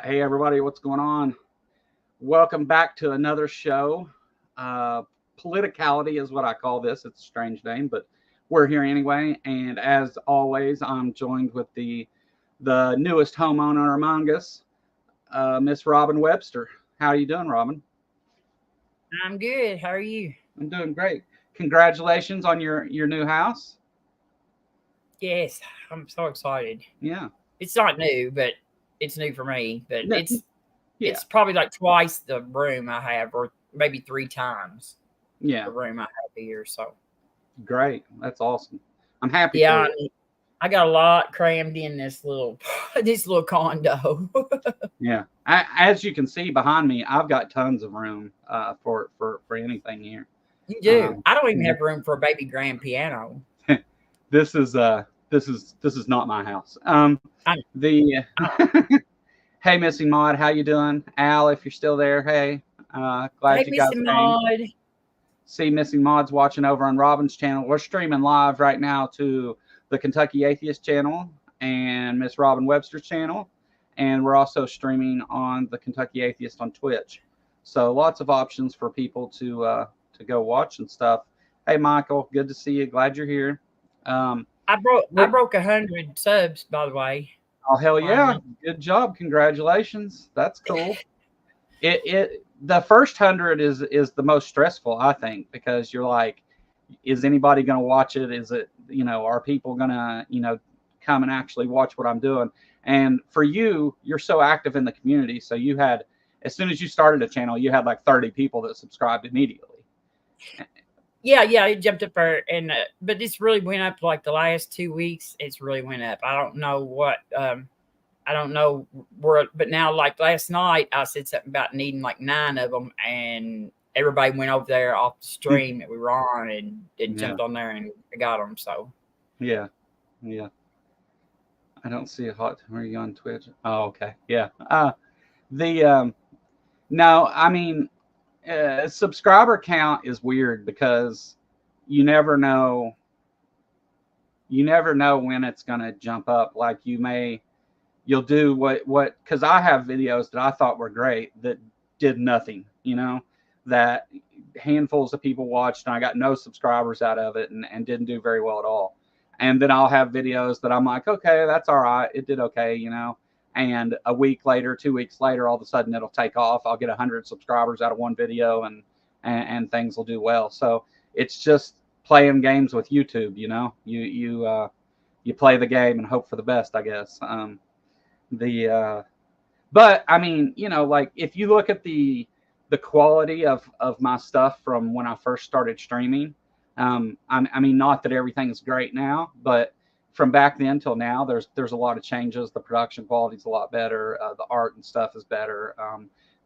Hey everybody, what's going on? Welcome back to another show. Politicality is what I call this. It's a strange name, but we're here anyway. And as always, I'm joined with the newest homeowner among us, Miss Robin Webster. How are you doing, Robin? I'm good. How are you? I'm doing great. Congratulations on your new house. Yes, I'm so excited. Yeah. It's not new, but it's new for me. But No, yeah. it's probably like twice the room I have, or maybe three times Yeah. the room I have here. So Great. That's awesome. I'm happy for yeah, you. I got a lot crammed in this little this little condo. Yeah, as you can see behind me, I've got tons of room for anything here. You do. Um, I don't even yeah. have room for a baby grand piano. this is this is not my house. I, The I, Hey, Missing Mod, how you doing? Al, if you're still there, hey, glad hey, you guys Missy came. Maud. See Missing Mods watching over on Robin's channel. We're streaming live right now to the Kentucky Atheist channel and Miss Robin Webster's channel, and we're also streaming on the Kentucky Atheist on Twitch. So lots of options for people to go watch and stuff. Hey, Michael, good to see you. Glad you're here. Um, I broke 100 subs, by the way. oh hell yeah, Finally. good job, congratulations. That's cool. It the first 100 is the most stressful, I think, because you're like, is anybody going to watch it? Is it, are people going to, come and actually watch what I'm doing? And for you, you're so active in the community, so you had, as soon as you started a channel, you had like 30 people that subscribed immediately. Yeah, it jumped up there, and but this really went up like the last 2 weeks. It's really went up. I don't know what, I don't know where, but now like last night, I said something about needing like 9 of them, and everybody went over there off the stream that we were on, and Yeah, jumped on there and got them. So yeah, yeah. I don't see a hot. Are you on Twitch? Oh, okay, yeah. The No, I mean, subscriber count is weird because you never know you never know when it's going to jump up. Like you'll do what because I have videos that I thought were great that did nothing, that handfuls of people watched and I got no subscribers out of it and didn't do very well at all. And then I'll have videos that I'm like, okay, that's all right, it did okay, and a week later, 2 weeks later, all of a sudden it'll take off. I'll get 100 subscribers out of one video, and things will do well. So it's just playing games with YouTube. You play the game and hope for the best, I guess. The But I mean, like if you look at the quality of my stuff from when I first started streaming, I mean, not that everything's great now, but from back then till now, there's a lot of changes. The production quality is a lot better. The art and stuff is better.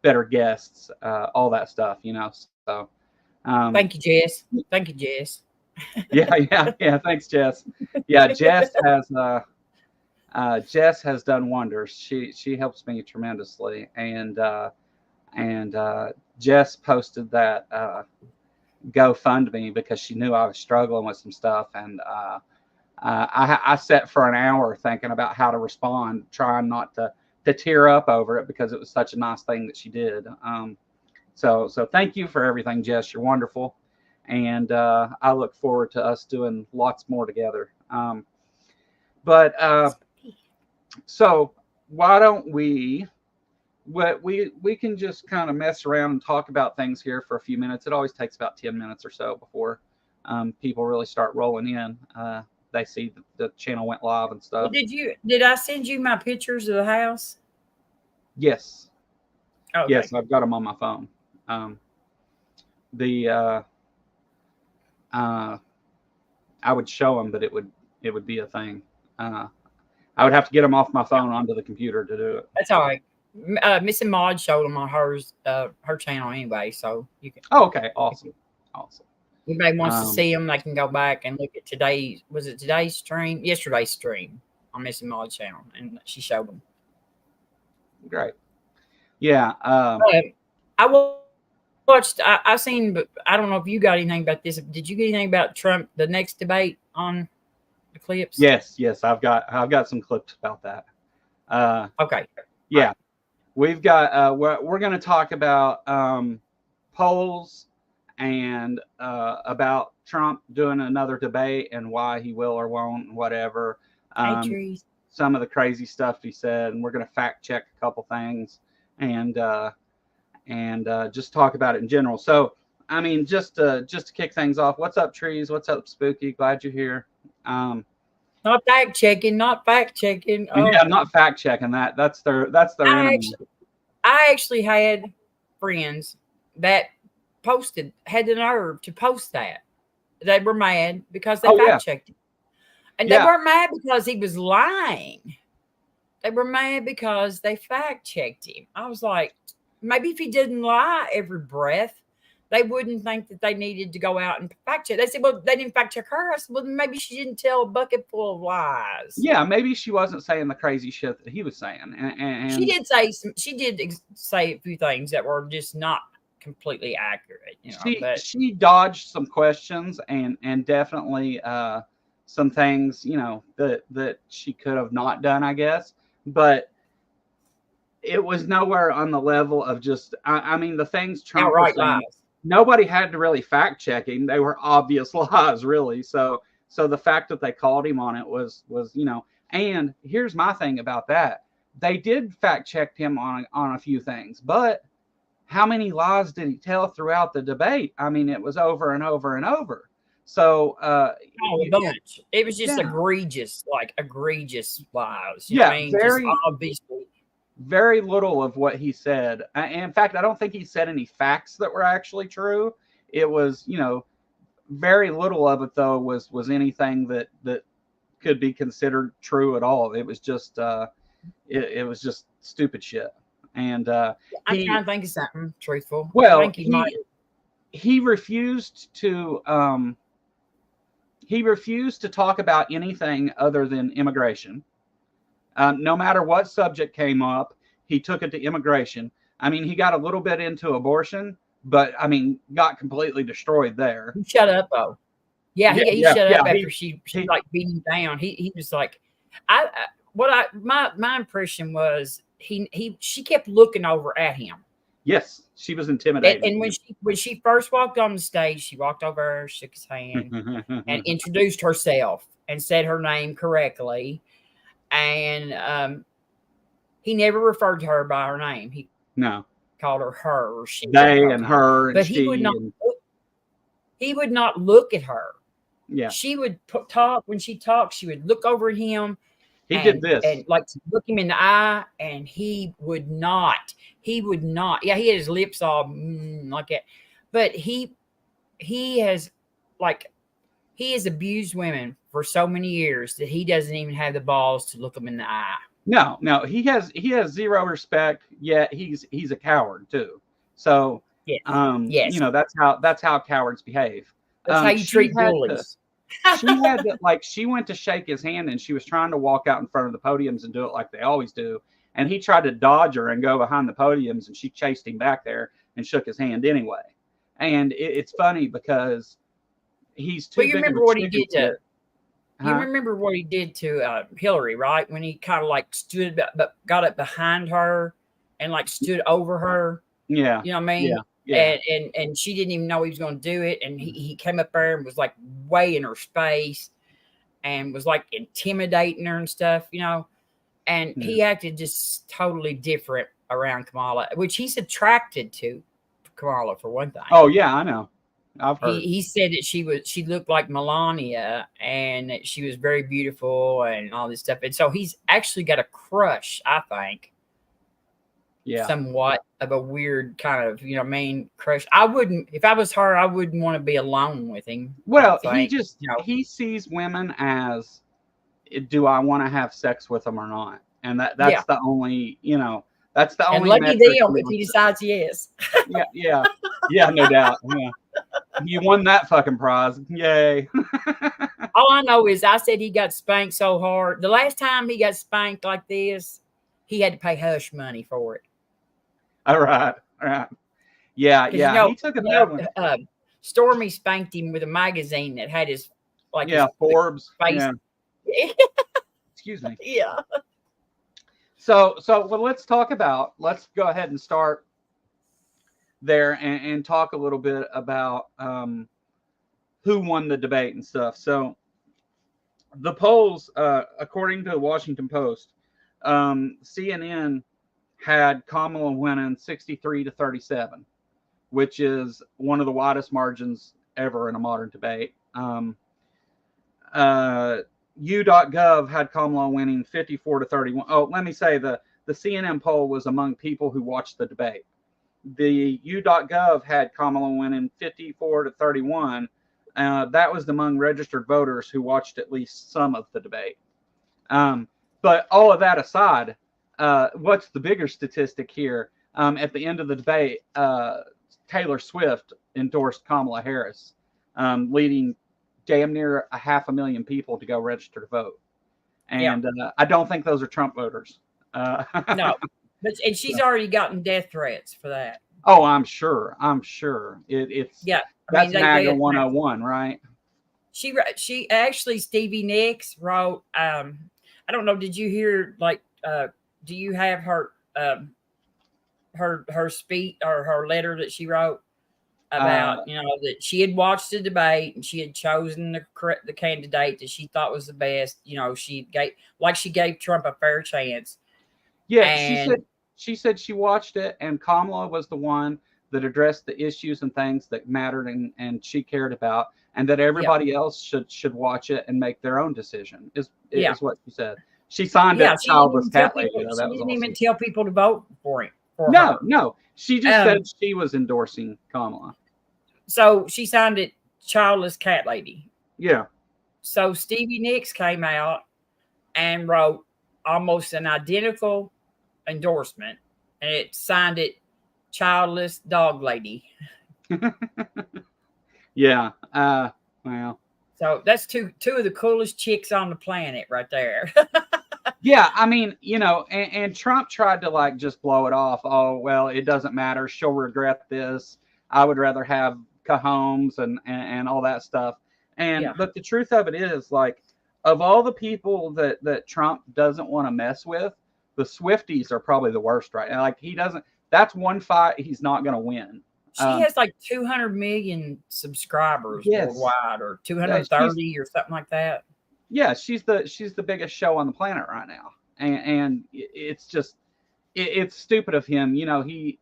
Better guests, all that stuff. So um, thank you, Jess. Thank you, Jess. yeah, yeah, yeah. Thanks, Jess. Yeah, Jess has done wonders. She helps me tremendously, and Jess posted that GoFundMe because she knew I was struggling with some stuff, and I sat for an hour thinking about how to respond, trying not to tear up over it because it was such a nice thing that she did. So thank you for everything, Jess. You're wonderful, and I look forward to us doing lots more together. But So why don't we can just kind of mess around and talk about things here for a few minutes. It always takes about 10 minutes or so before people really start rolling in. They see the channel went live and Well, stuff. did I send you my pictures of the house? Yes, Okay. yes, I've got them on my phone. Um, the uh, I would show them, but it would be a thing. Uh, I would have to get them off my phone onto the computer to do it. That's all right. Missy Maud showed them on her channel anyway, so you can. Oh, okay, awesome, awesome. Anybody wants to Um, see them, they can go back and look at today's. Was it today's stream? Yesterday's stream on Missy Maud's channel, and she showed them. Great. Yeah. But I watched. I seen, but I don't know if you got anything about this. Did you get anything about Trump? The next debate on the clips? Yes, I've got some clips about that. Uh, Okay. All yeah, right. we've got we're going to talk about polls and about Trump doing another debate and why he will or won't and whatever. Some of the crazy stuff he said, and we're going to fact check a couple things and just talk about it in general. So, I mean, just to kick things off, what's up, Trees? What's up, Spooky? Glad you're here. Not fact checking. Oh. Yeah, I'm not fact checking that. That's their enemy. I actually had friends that had the nerve to post that. They were mad because they fact checked him. And they weren't mad because he was lying. They were mad because they fact checked him. I was like, maybe if he didn't lie every breath, they wouldn't think that they needed to go out and fact check. They said, well, they didn't fact check her. I said, well, maybe she didn't tell a bucket full of lies. Yeah, maybe she wasn't saying the crazy shit that he was saying. And she did say a few things that were just not completely accurate. You know, but she dodged some questions and definitely some things, you know, that she could have not done, I guess. But it was nowhere on the level of just, I mean, the things Trump was saying, lies. Nobody had to really fact check him. They were obvious lies, really. So the fact that they called him on it was, you know, and here's my thing about that. They did fact check him on a few things, but how many lies did he tell throughout the debate? I mean, it was over and over and over. So, a bunch. It was just egregious lies. You know what I mean? Very, just obviously. Very little of what he said. In fact, I don't think he said any facts that were actually true. It was, you know, very little of it though was anything that could be considered true at all. It was just, it was just stupid shit. And I'm trying to think of something truthful. Well, he refused to talk about anything other than immigration. No matter what subject came up, he took it to immigration. I mean, he got a little bit into abortion, but I mean, got completely destroyed there. He shut up though. He shut up after she like beat him down. He was like, my impression was she kept looking over at him. Yes, she was intimidated. And when she first walked on the stage, she walked over, shook his hand, and introduced herself and said her name correctly. And he never referred to her by her name. He called her her or she. They and her, but he would not. He would not look at her. Yeah, she would talk. When she talked, she would look over at him. He did this and like to look him in the eye, and he would not. Yeah, he had his lips all like that, but he has abused women for so many years that he doesn't even have the balls to look them in the eye. No, he has zero respect. Yet he's a coward too. So yes. You know, that's how cowards behave. That's how you treat bullies. She had to, like, she went to shake his hand and she was trying to walk out in front of the podiums and do it like they always do. And he tried to dodge her and go behind the podiums, and she chased him back there and shook his hand anyway. And it's funny because he's too big. You remember what he did to? You remember what he did to Hillary, right? When he kind of like got up behind her and like stood over her. Yeah. You know what I mean? Yeah. And she didn't even know he was going to do it. And he came up there and was like way in her space and was like intimidating her and stuff, you know. And he acted just totally different around Kamala, which he's attracted to Kamala for one thing. Oh yeah, I know. I've heard. He said that she looked like Melania and that she was very beautiful and all this stuff. And so he's actually got a crush, I think. Yeah. Somewhat of a weird kind of, you know, main crush. I wouldn't, if I was her, I wouldn't want to be alone with him. Well, he sees women as, do I want to have sex with them or not? And that's the only, you know, that's the only. And lucky them if he decides yes. Yeah, no doubt. Yeah. You won that fucking prize. Yay. All I know is I said he got spanked so hard. The last time he got spanked like this, he had to pay hush money for it. All right. Yeah. You know, he took a bad one. Stormy spanked him with a magazine that had his Forbes face. Yeah. Excuse me. Yeah. So well, let's go ahead and start there and talk a little bit about who won the debate and stuff. So the polls, according to the Washington Post, CNN had Kamala winning 63-37, which is one of the widest margins ever in a modern debate. U.gov had Kamala winning 54-31. Oh, let me say the CNN poll was among people who watched the debate. The U.gov had Kamala winning 54-31. That was among registered voters who watched at least some of the debate. But all of that aside, what's the bigger statistic here? At the end of the debate, Taylor Swift endorsed Kamala Harris, leading damn near 500,000 people to go register to vote. And I don't think those are Trump voters. No, and she's already gotten death threats for that. Oh, I'm sure. It's that's MAGA 101, right? She actually, Stevie Nicks wrote. I don't know. Did you hear? Do you have her her speech or her letter that she wrote about that she had watched the debate and she had chosen the candidate that she thought was the best. She gave Trump a fair chance. Yeah, and she said she watched it, and Kamala was the one that addressed the issues and things that mattered and she cared about, and that everybody else should watch it and make their own decision. Is what she said. She signed a childless cat lady. She didn't even tell people to vote for him. No. She just said she was endorsing Kamala. So she signed it, childless cat lady. Yeah. So Stevie Nicks came out and wrote almost an identical endorsement, and it signed it, childless dog lady. Yeah. Well. So that's two of the coolest chicks on the planet right there. Yeah, I mean, and Trump tried to just blow it off. Oh, well, it doesn't matter. She'll regret this. I would rather have Cajones and all that stuff. But the truth of it is, of all the people that Trump doesn't want to mess with, the Swifties are probably the worst right now. He doesn't. That's one fight he's not going to win. She has 200 million subscribers worldwide, or 230 or something like that. Yeah, she's the biggest show on the planet right now, and it's just it's stupid of him. He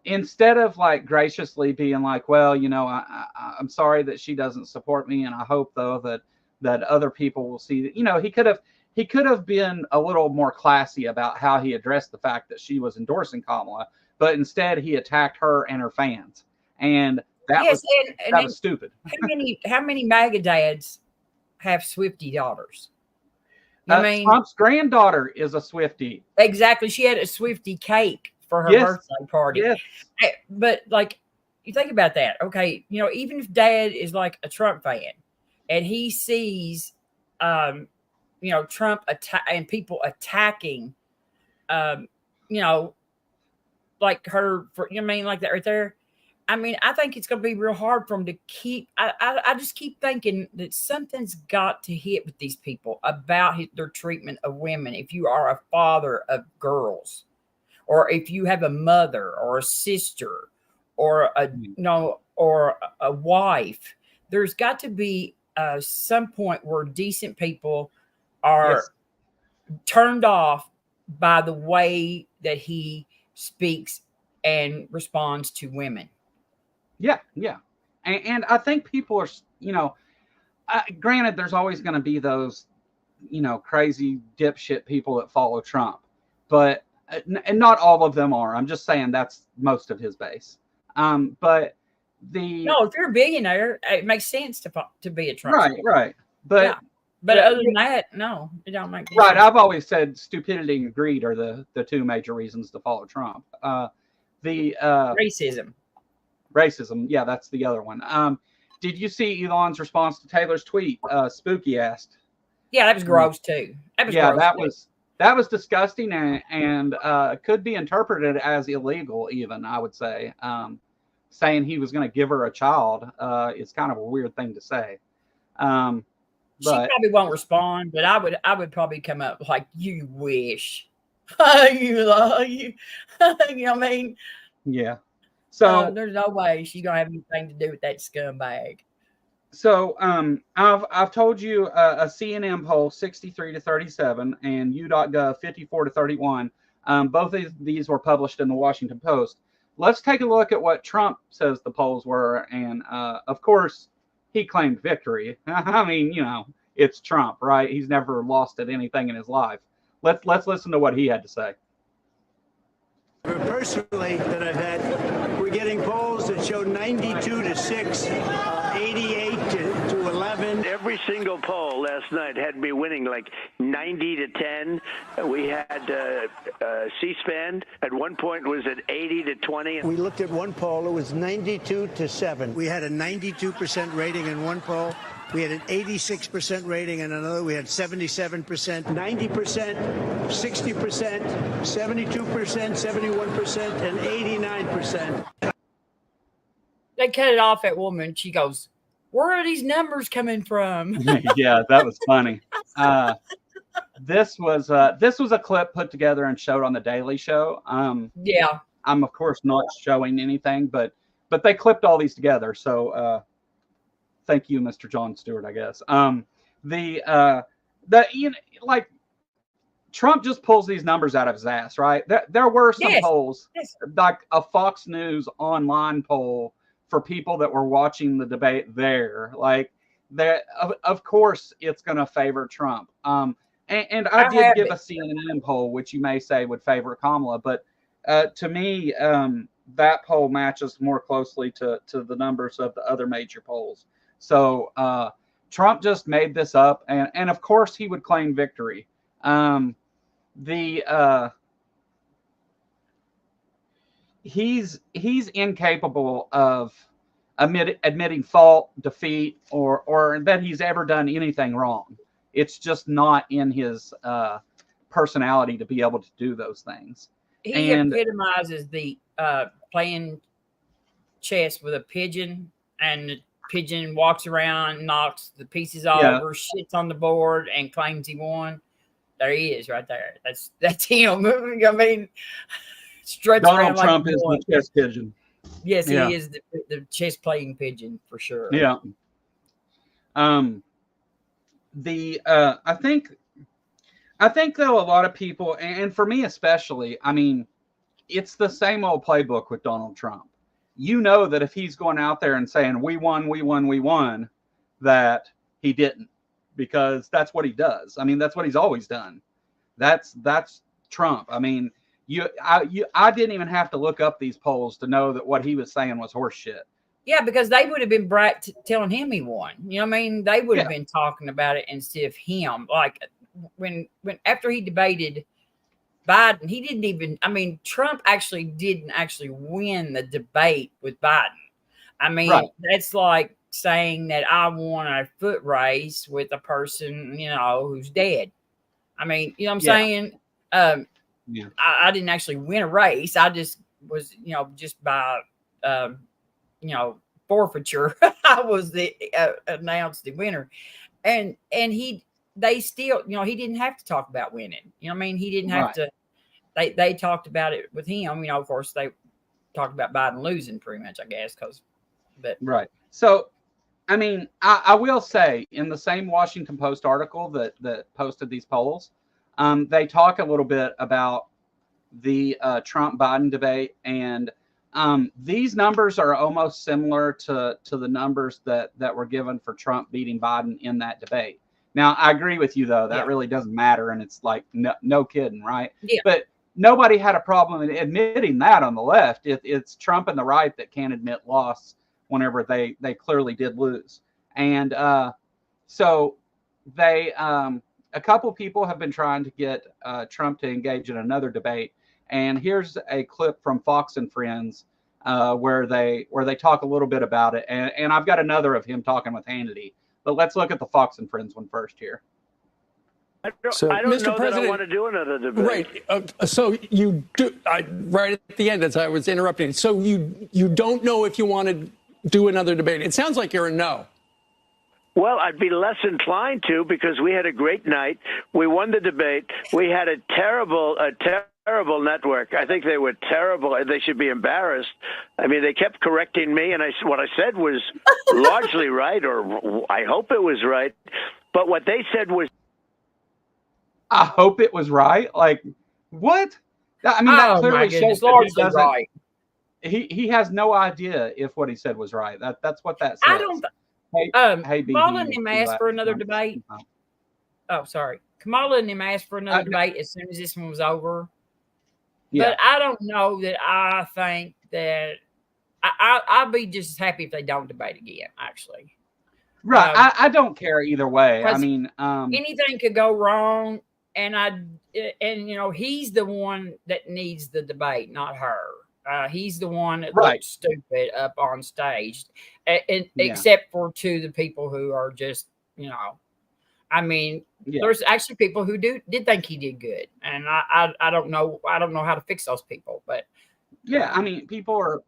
instead of graciously being well, I'm sorry that she doesn't support me, and I hope though that other people will see that. He could have been a little more classy about how he addressed the fact that she was endorsing Kamala, but instead he attacked her and her fans, and that was stupid. How many MAGA dads have Swiftie daughters? Trump's granddaughter is a Swiftie. Exactly. She had a Swiftie cake for her birthday party. Yes. But you think about that. Okay, even if dad is a Trump fan and he sees Trump and people attacking her for that right there. I think it's going to be real hard for them to keep. I just keep thinking that something's got to hit with these people about their treatment of women. If you are a father of girls, or if you have a mother or a sister, or a wife, there's got to be some point where decent people are turned off by the way that he speaks and responds to women. Yeah. And I think people are, granted, there's always going to be those, crazy dipshit people that follow Trump, but and not all of them are. I'm just saying that's most of his base. But if you're a billionaire, it makes sense to be a Trump. Right. But other than that, no, it don't make sense. Right. I've always said stupidity and greed are the two major reasons to follow Trump. Racism. Yeah, that's the other one. Did you see Elon's response to Taylor's tweet? Spooky asked. Yeah, that was gross too. That was disgusting and could be interpreted as illegal. Even I would say, saying he was going to give her a child is kind of a weird thing to say. She but probably won't respond, but I would probably come up like, you wish. you know what I mean? yeah. So There's no way she's gonna have anything to do with that scumbag. I've told you a CNN poll 63 to 37 and U.gov 54 to 31. Both of these were published in the Washington Post. Let's take a look at what Trump says the polls were, and of course, he claimed victory. I mean, it's Trump, right? He's never lost at anything in his life. Let's listen to what he had to say. Personally, that I've had, we're getting polls that show 92 to 6, 88 to 11. Every single poll last night had me winning like 90 to 10. We had C-SPAN at one point was at 80 to 20. We looked at one poll, it was 92 to 7. We had a 92% rating in one poll. We had an 86% rating in another. We had 77%, 90%, 60%, 72%, 71%, and 89%. They cut it off at woman. She goes, "Where are these numbers coming from?" Yeah, that was funny. This was a clip put together and showed on the Daily Show. Yeah, I'm of course not showing anything, but they clipped all these together. So thank you, Mr. Jon Stewart, I guess. Like Trump just pulls these numbers out of his ass, right? There were some polls, like a Fox News online poll for people that were watching the debate there. Like that, of course, it's going to favor Trump. And I did give a CNN poll, which you may say would favor Kamala, but to me, that poll matches more closely to the numbers of the other major polls. So Trump just made this up, and of course he would claim victory. He's incapable of admitting fault, defeat, or that he's ever done anything wrong. It's just not in his personality to be able to do those things. He epitomizes the playing chess with a pigeon, and the pigeon walks around, knocks the pieces all over, shits on the board, and claims he won. There he is, right there. That's him. I mean, Donald Trump is the chess pigeon. Yes, he is the chess playing pigeon for sure. Yeah. I think though a lot of people, and for me especially, I mean, it's the same old playbook with Donald Trump. You know that if he's going out there and saying we won, that he didn't, because that's what he does. I mean, that's what he's always done. That's Trump. I mean, I didn't even have to look up these polls to know that what he was saying was horse shit. Yeah, because they would have been telling him he won. You know what I mean? They would have been talking about it instead of him. Like when after he debated Biden, he didn't even, I mean, Trump didn't actually win the debate with Biden. I mean, that's like saying that I won a foot race with a person, who's dead. I mean, you know what I'm saying? I didn't actually win a race. I just was, just by, forfeiture, I was announced the winner. And they still, he didn't have to talk about winning. You know what I mean? He didn't have to. They talked about it with him. Of course, they talked about Biden losing pretty much, I guess, Right. So, I mean, I will say in the same Washington Post article that posted these polls, they talk a little bit about the Trump-Biden debate, and these numbers are almost similar to the numbers that were given for Trump beating Biden in that debate. Now, I agree with you, though. That really doesn't matter, and it's like, no kidding, right? Yeah. But nobody had a problem in admitting that on the left. It's Trump and the right that can't admit loss whenever they clearly did lose. And so they a couple people have been trying to get Trump to engage in another debate. And here's a clip from Fox and Friends where they talk a little bit about it. And I've got another of him talking with Hannity. But let's look at the Fox and Friends one first here. I don't know that I want to do another debate. Right. So you do, right at the end, as I was interrupting. So you don't know if you want to do another debate. It sounds like you're a no. Well, I'd be less inclined to, because we had a great night. We won the debate. We had a terrible network. I think they were terrible. They should be embarrassed. I mean, they kept correcting me, and what I said was largely right, or I hope it was right. But what they said was, I hope it was right. Like, what? I mean, that clearly shows that he doesn't. Right. He has no idea if what he said was right. That's what that says. I don't. Hey, Kamala and him asked for another debate. Oh, sorry. Kamala and him asked for another debate as soon as this one was over. Yeah. But I don't know that I think that I'd be just as happy if they don't debate again, actually. Right. I don't care either way. I mean, anything could go wrong. And he's the one that needs the debate, not her. He's the one that looks stupid up on stage, except for to the people who are just, I mean, there's actually people who did think he did good, and I don't know how to fix those people, but I mean, people.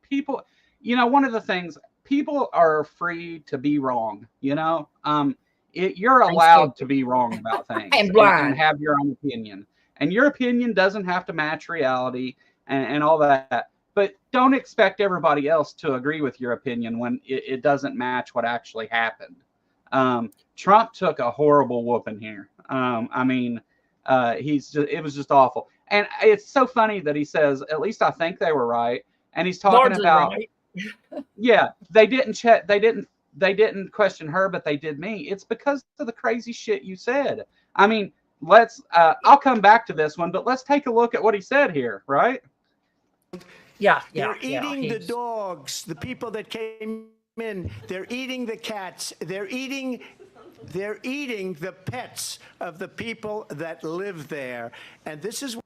One of the things, people are free to be wrong. You're allowed to be wrong about things and have your own opinion, and your opinion doesn't have to match reality and all that. But don't expect everybody else to agree with your opinion when it doesn't match what actually happened. Trump took a horrible whooping here. I mean, it was just awful. And it's so funny that he says, at least I think they were right. And he's talking largely about, right. they didn't question her, but they did me. It's because of the crazy shit you said. I mean, I'll come back to this one, but let's take a look at what he said here, right? They're eating the dogs, the people that came in. They're eating the cats. They're eating the pets of the people that live there. And this is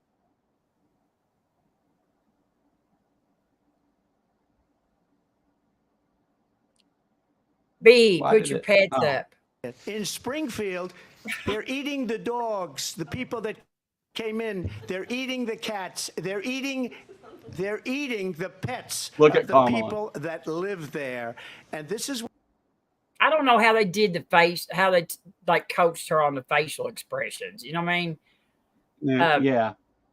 put your pets up. In Springfield, they're eating the dogs, the people that came in. They're eating the cats. They're eating the pets of the people that live there. And this is, I don't know how they did how they coached her on the facial expressions. You know what I mean?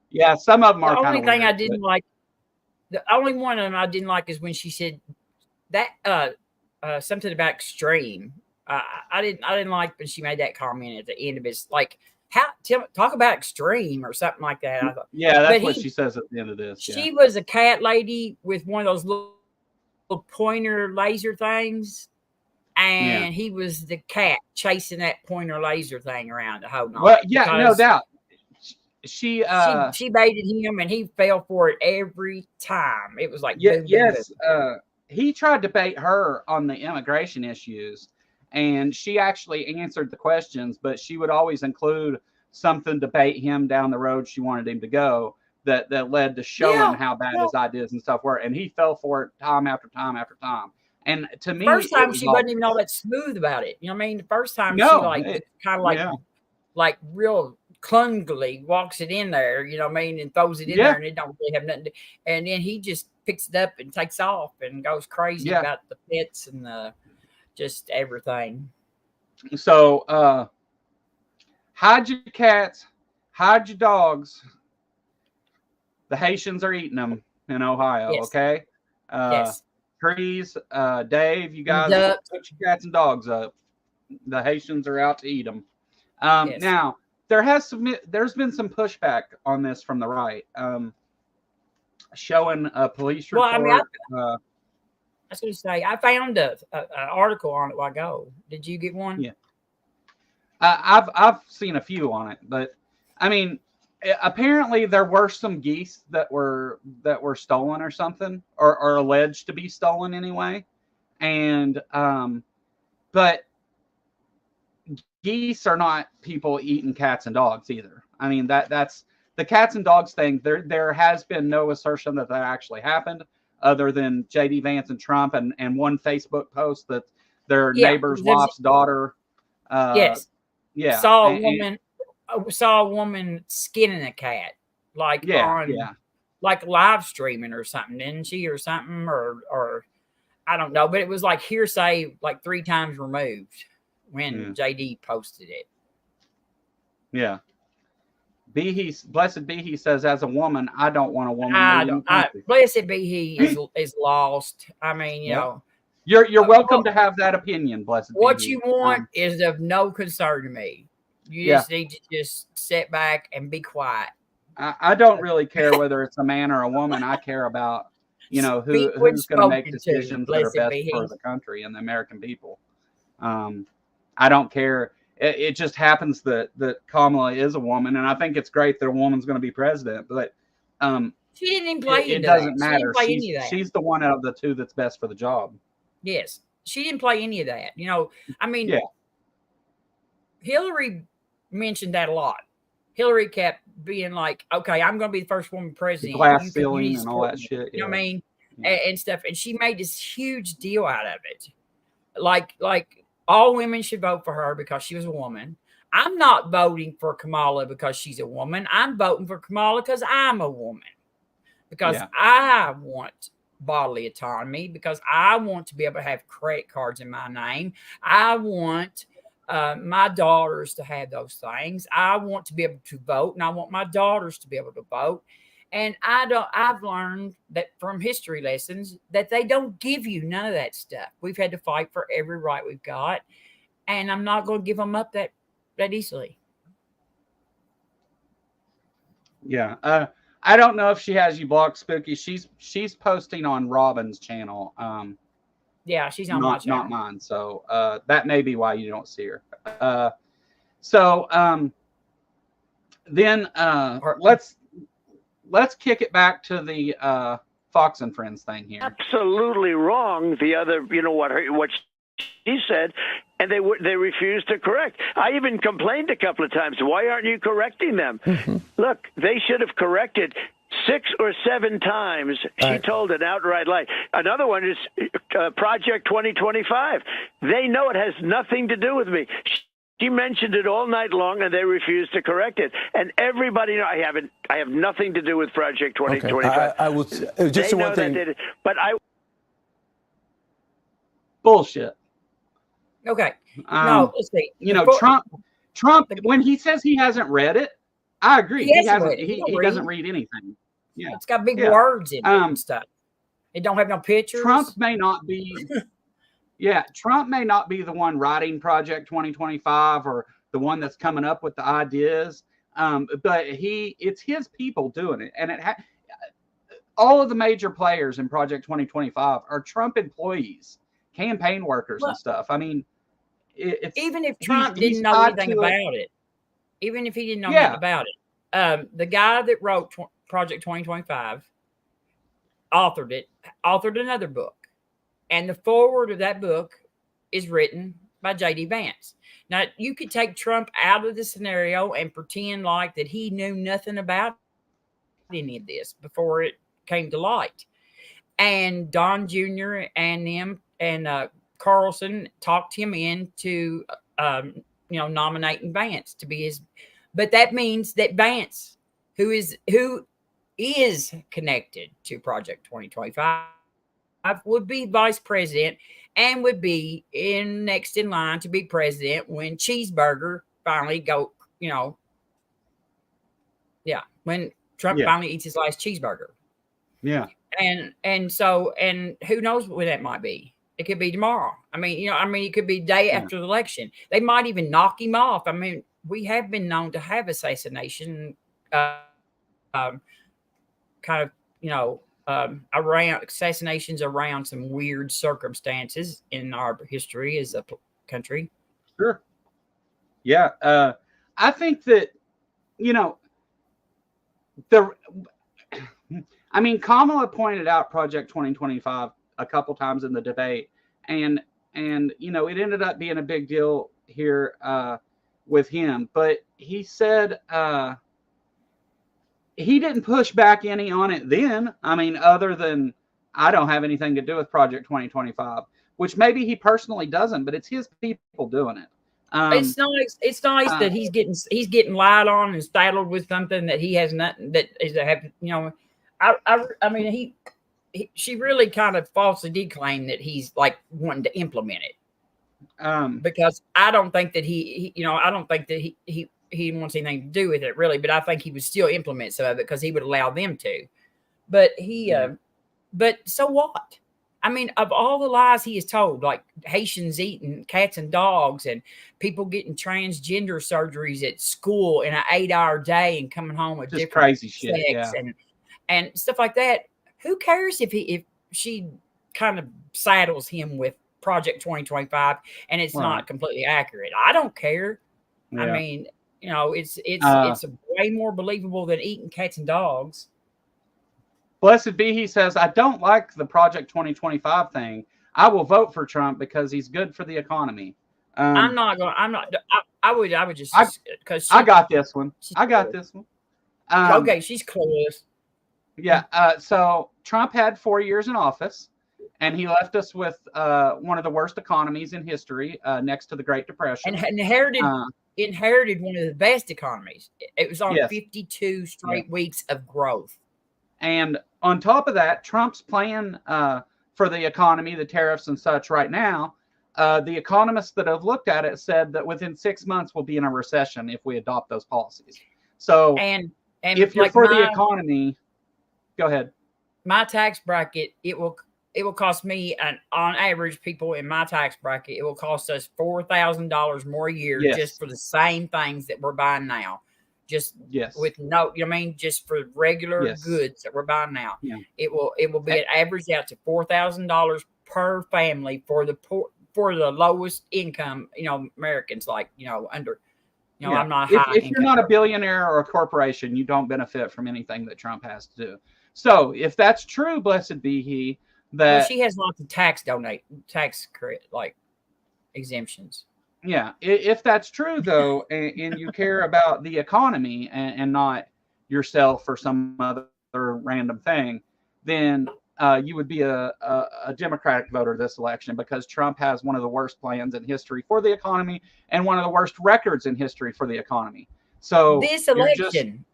Yeah. Some of them are. The only thing I didn't like, the only one of them I didn't like is when she said that something about extreme. I didn't like when she made that comment at the end of it. Like, talk about extreme or something like that. I thought, that's what she says at the end of this. She was a cat lady with one of those little pointer laser things, and he was the cat chasing that pointer laser thing around the whole night. Well, no doubt. She baited him, and he fell for it every time. It was like he tried to bait her on the immigration issues. And she actually answered the questions, but she would always include something to bait him down the road she wanted him to go that led to showing how bad his ideas and stuff were. And he fell for it time after time after time. And to me, first time she wasn't even all that smooth about it. You know what I mean? The first time she kind of like real clumsily walks it in there, you know what I mean, and throws it in there, and it don't really have nothing to, and then he just picks it up and takes off and goes crazy about the pets and the just everything. So hide your cats, hide your dogs. The Haitians are eating them in Ohio. Okay. Trees, Dave, you guys put your cats and dogs up. The Haitians are out to eat them. Now there's been some pushback on this from the right, showing a police report. Well, I mean, I was going to say, I found an article on it a while ago. Did you get one? Yeah. I've seen a few on it, but I mean, apparently there were some geese that were stolen or something, or alleged to be stolen anyway. And but geese are not people eating cats and dogs either. I mean, that's the cats and dogs thing. There has been no assertion that actually happened, other than JD Vance and Trump and one Facebook post that their neighbor's wife's daughter. Saw a woman skinning a cat, like like live streaming or something, didn't she, or something, or I don't know, but it was like hearsay, like 3 times removed when JD posted it. Yeah. Blessed be he says, as a woman, I don't want a woman leading the country. Blessed be he is lost. I mean, you know. You're welcome to have that opinion, blessed be What he. you want is of no concern to me. You just need to just sit back and be quiet. I don't really care whether it's a man or a woman. I care about, you know, who's going to make decisions that are best for the country and the American people. I don't care. It just happens that Kamala is a woman, and I think it's great that a woman's going to be president. But she didn't even play it doesn't matter. She's the one out of the two that's best for the job. Yes, she didn't play any of that. You know, I mean, Hillary mentioned that a lot. Hillary kept being like, "Okay, I'm going to be the first woman president." The glass ceiling and all that shit. You know what I mean? And stuff. And she made this huge deal out of it. Like all women should vote for her because she was a woman. I'm not voting for Kamala because she's a woman. I'm voting for Kamala because I'm a woman. Because I want bodily autonomy, because I want to be able to have credit cards in my name. I want my daughters to have those things. I want to be able to vote, and I want my daughters to be able to vote. And I've learned that from history lessons that they don't give you none of that stuff. We've had to fight for every right we've got, and I'm not going to give them up that easily. Yeah. I don't know if she has you blocked, Spooky. She's posting on Robin's channel. Yeah, she's on my channel. Not mine. So that may be why you don't see her. Then let's kick it back to the Fox and Friends thing here. Absolutely wrong. The other, you know what she said, and they refused to correct. I even complained a couple of times. Why aren't you correcting them? Mm-hmm. Look, they should have corrected 6 or 7 times. She told an outright lie. Another one is Project 2025. They know it has nothing to do with me. She mentioned it all night long, and they refused to correct it. And everybody, I have nothing to do with Project 2025. I will just one thing. But bullshit. Okay. No, let's see. You know, Trump, when he says he hasn't read it, I agree. He doesn't read anything. Yeah. It's got big words in it and stuff. It don't have no pictures. Trump may not be Trump may not be the one writing Project 2025 or the one that's coming up with the ideas. But it's his people doing it. And all of the major players in Project 2025 are Trump employees, campaign workers and stuff. I mean, even if Trump didn't know anything about it, even if he didn't know anything about it, the guy that wrote Project 2025 authored another book, and the foreword of that book is written by J.D. Vance. Now, you could take Trump out of the scenario and pretend like that he knew nothing about any of this before it came to light, and Don Jr. and them and Carlson talked him into nominating Vance to be his. But that means that Vance, who is connected to Project 2025, would be vice president and would be next in line to be president when Cheeseburger finally when Trump finally eats his last cheeseburger. Yeah. And so who knows when that might be? It could be tomorrow. I mean, it could be day after the election. They might even knock him off. I mean, we have been known to have assassination, around assassinations around some weird circumstances in our history as a country. Sure. Yeah. I think that, Kamala pointed out Project 2025 a couple times in the debate, and it ended up being a big deal here with him. But he said he didn't push back any on it then. I mean, other than I don't have anything to do with Project 2025, which maybe he personally doesn't, but it's his people doing it. It's nice. It's nice that he's getting lied on and saddled with something that he has nothing that is she really kind of falsely did claim that he's like wanting to implement it. because I don't think that I don't think that he wants anything to do with it really, but I think he would still implement some of it because he would allow them to. But but so what? I mean, of all the lies he has told, like Haitians eating cats and dogs and people getting transgender surgeries at school in an 8-hour day and coming home with just different crazy shit, sex and stuff like that. Who cares if she kind of saddles him with Project 2025 and it's not completely accurate? I don't care. Yeah. I mean, it's way more believable than eating cats and dogs. Blessed be, he says, I don't like the Project 2025 thing. I will vote for Trump because he's good for the economy. I would just, because I got this one. Okay, she's clueless. Yeah. So Trump had 4 years in office, and he left us with one of the worst economies in history, next to the Great Depression. And inherited one of the best economies. It was on 52 straight weeks of growth. And on top of that, Trump's plan for the economy, the tariffs and such right now, the economists that have looked at it said that within 6 months we'll be in a recession if we adopt those policies. So and if you're for the economy, go ahead. My tax bracket, it will cost me, on average, people in my tax bracket, it will cost us $4,000 more a year just for the same things that we're buying now. Just with just for regular goods that we're buying now. Yeah. It will be averaged out to $4,000 per family for the lowest income, Americans, like, under, I'm not high if you're not a billionaire or a corporation, you don't benefit from anything that Trump has to do. So if that's true, blessed be he, that she has lots of tax exemptions. Yeah, if that's true, though, and you care about the economy and not yourself or some other random thing, then you would be a Democratic voter this election, because Trump has one of the worst plans in history for the economy and one of the worst records in history for the economy. So this election,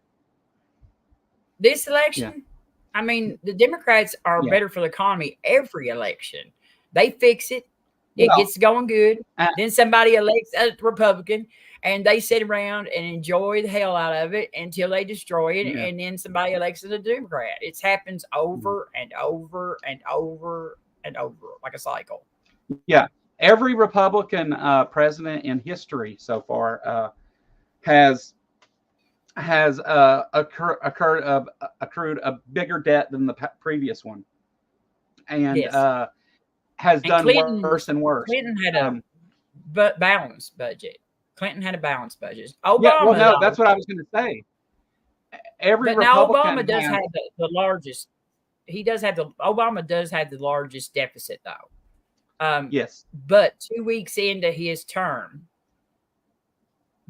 I mean, the Democrats are better for the economy every election. They fix it. It gets going good. Then somebody elects a Republican, and they sit around and enjoy the hell out of it until they destroy it. And then somebody elects a Democrat. It happens over and over and over and over, like a cycle. Yeah. Every Republican president in history so far has accrued a bigger debt than the previous one. And has done worse and worse. Clinton had a balanced budget. Obama, that's what I was going to say. Obama does have the largest. Obama does have the largest deficit, though. Yes. But 2 weeks into his term,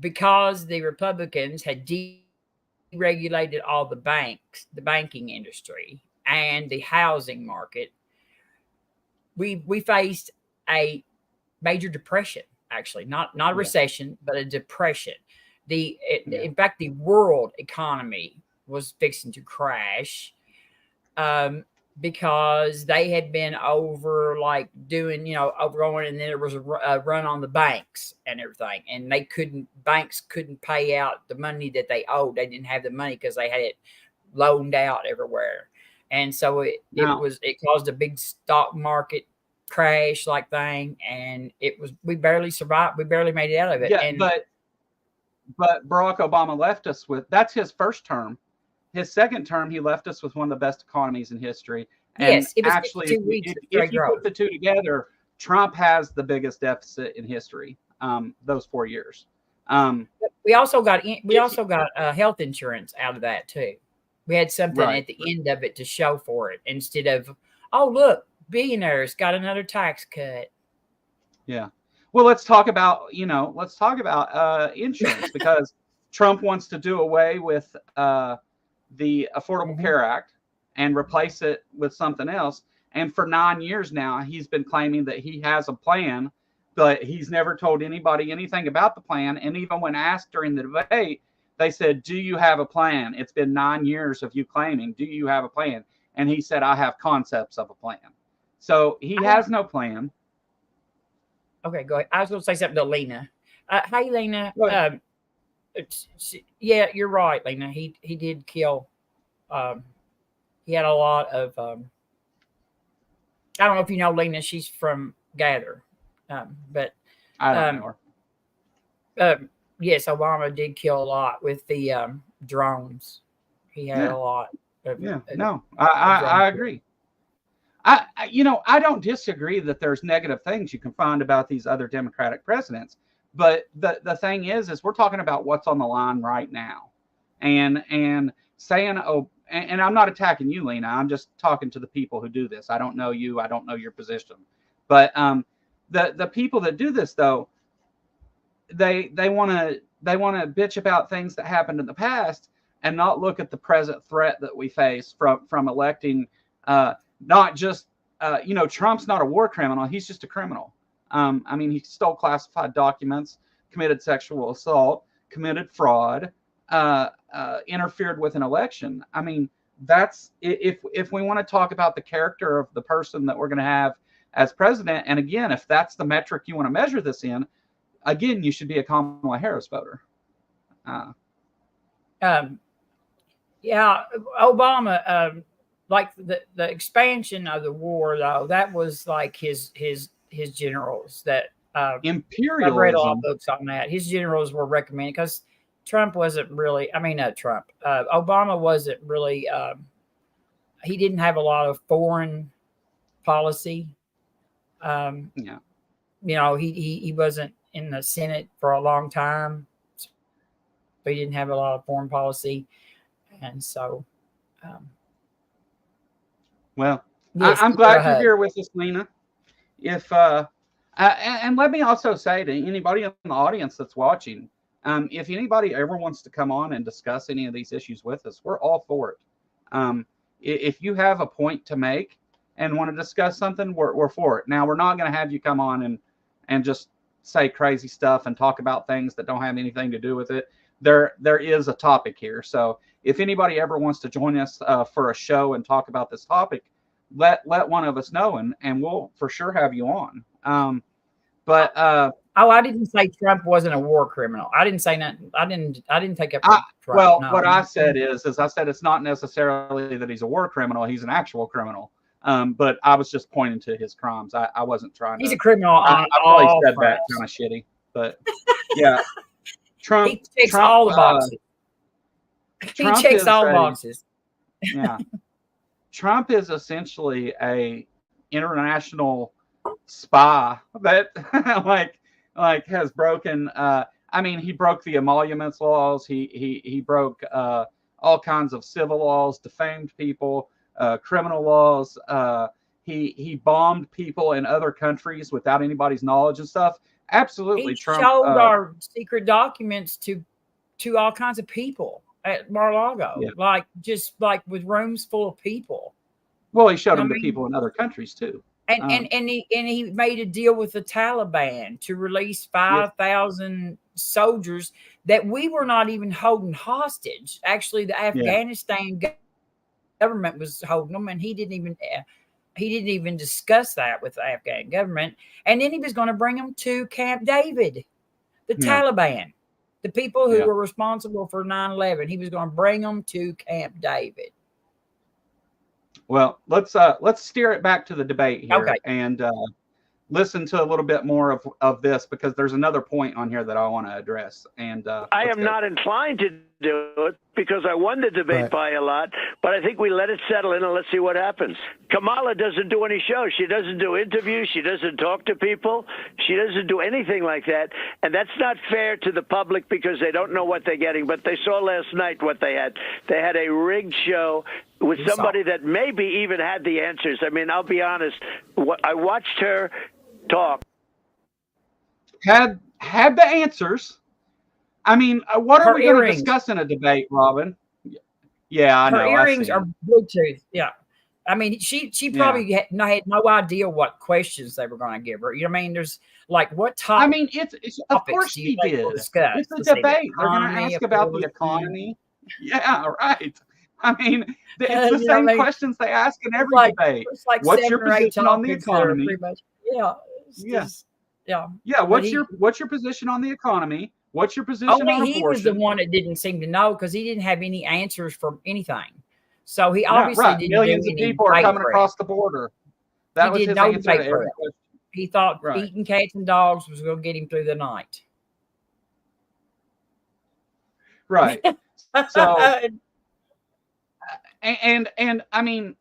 because the Republicans had deregulated all the banks, the banking industry, and the housing market, we faced a major depression, actually, not a recession, but a depression. In fact, the world economy was fixing to crash because they had been overgoing, and then there was a run on the banks and everything, and banks couldn't pay out the money that they owed. They didn't have the money because they had it loaned out everywhere. And so it caused a big stock market crash like thing, and we barely survived. We barely made it out of it. Yeah, but Barack Obama left us with, that's his first term. His second term, he left us with one of the best economies in history. And yes, it was actually, 2 weeks. If you put the two together, Trump has the biggest deficit in history. Those 4 years. We also got health insurance out of that too. We had something at the end of it to show for it, instead of, oh, look, billionaires got another tax cut. Yeah. Well, let's talk about insurance, because Trump wants to do away with the Affordable Care Act and replace it with something else. And for 9 years now, he's been claiming that he has a plan, but he's never told anybody anything about the plan. And even when asked during the debate, they said, do you have a plan? It's been 9 years of you claiming, do you have a plan? And he said, I have concepts of a plan. So he has no plan. Okay, go ahead. I was going to say something to Lena. Hey, Lena. Go ahead. Yeah, you're right, Lena. He did kill. He had a lot of. I don't know if you know Lena. She's from Gather, but I don't know her. yes, Obama did kill a lot with the drones. He had a lot. No, I agree. I don't disagree that there's negative things you can find about these other Democratic presidents, but the thing is we're talking about what's on the line right now, and saying, oh, and I'm not attacking you, Lena. I'm just talking to the people who do this. I don't know you. I don't know your position, but the people that do this though, they want to bitch about things that happened in the past and not look at the present threat that we face from electing. Not just, Trump's not a war criminal. He's just a criminal. I mean, he stole classified documents, committed sexual assault, committed fraud, interfered with an election. I mean, that's if we want to talk about the character of the person that we're going to have as president. And again, if that's the metric you want to measure this in, again, you should be a Kamala Harris voter. Yeah, Obama. Like the expansion of the war, though, that was like his generals that imperialism. I've read all books on that. His generals were recommending because Trump wasn't really. I mean, Trump. Obama wasn't really. He didn't have a lot of foreign policy. Yeah. He wasn't in the Senate for a long time, so he didn't have a lot of foreign policy, and so. Well, yes, I'm glad you're here with us, Lena. If and let me also say to anybody in the audience that's watching, if anybody ever wants to come on and discuss any of these issues with us, we're all for it. If you have a point to make and want to discuss something, we're for it. Now, we're not going to have you come on and just say crazy stuff and talk about things that don't have anything to do with it. There is a topic here, so. If anybody ever wants to join us for a show and talk about this topic, let one of us know, and we'll for sure have you on. I didn't say Trump wasn't a war criminal. I didn't say nothing. I didn't take up. Trump, well, no. What I said is I said it's not necessarily that he's a war criminal. He's an actual criminal. But I was just pointing to his crimes. I wasn't trying to. He's a criminal. I probably said that kind of shitty, but yeah, Trump. He ticks all the boxes. He checks all boxes. Yeah. Trump is essentially a international spy that like has broken he broke the emoluments laws. He broke all kinds of civil laws, defamed people, criminal laws. He bombed people in other countries without anybody's knowledge and stuff. Absolutely. He Trump showed our secret documents to all kinds of people at Mar-a-Lago, like with rooms full of people. Well, he showed them to people in other countries too. And he made a deal with the Taliban to release 5,000 soldiers that we were not even holding hostage. Actually, the Afghanistan government was holding them, and he didn't even discuss that with the Afghan government. And then he was going to bring them to Camp David, the Taliban. The people who were responsible for 9/11, he was going to bring them to Camp David. Well, let's steer it back to the debate here and listen to a little bit more of this, because there's another point on here that I want to address. And I am not inclined to do it because I won the debate by a lot, but I think we let it settle in and let's see what happens. Kamala doesn't do any shows. She doesn't do interviews. She doesn't talk to people. She doesn't do anything like that. And that's not fair to the public because they don't know what they're getting. But they saw last night what they had. They had a rigged show with somebody that maybe even had the answers. I mean, I'll be honest. I watched her talk. Had the answers. I mean, what are we going to discuss in a debate, Robin? Yeah, I know. Her earrings are Bluetooth. Yeah. I mean, she probably had no idea what questions they were going to give her. You know what I mean? There's like what topic. I mean, it's of course she did. It's a debate. They're going to ask about the economy. Yeah, right. I mean, it's the same questions they ask in every debate. Like what's your position on the economy? Yeah. Yeah. Yeah. But What's your position on the economy? What's your position only on he was the abortion? one that didn't seem to know because he didn't have any answers for anything. So he Yeah, obviously right. didn't Millions do of any people are debate coming prep. across the border. He That was did his no answer to debate every prep. question. He thought Right. eating cats and dogs was going to get him through the night. Right. So, and I mean,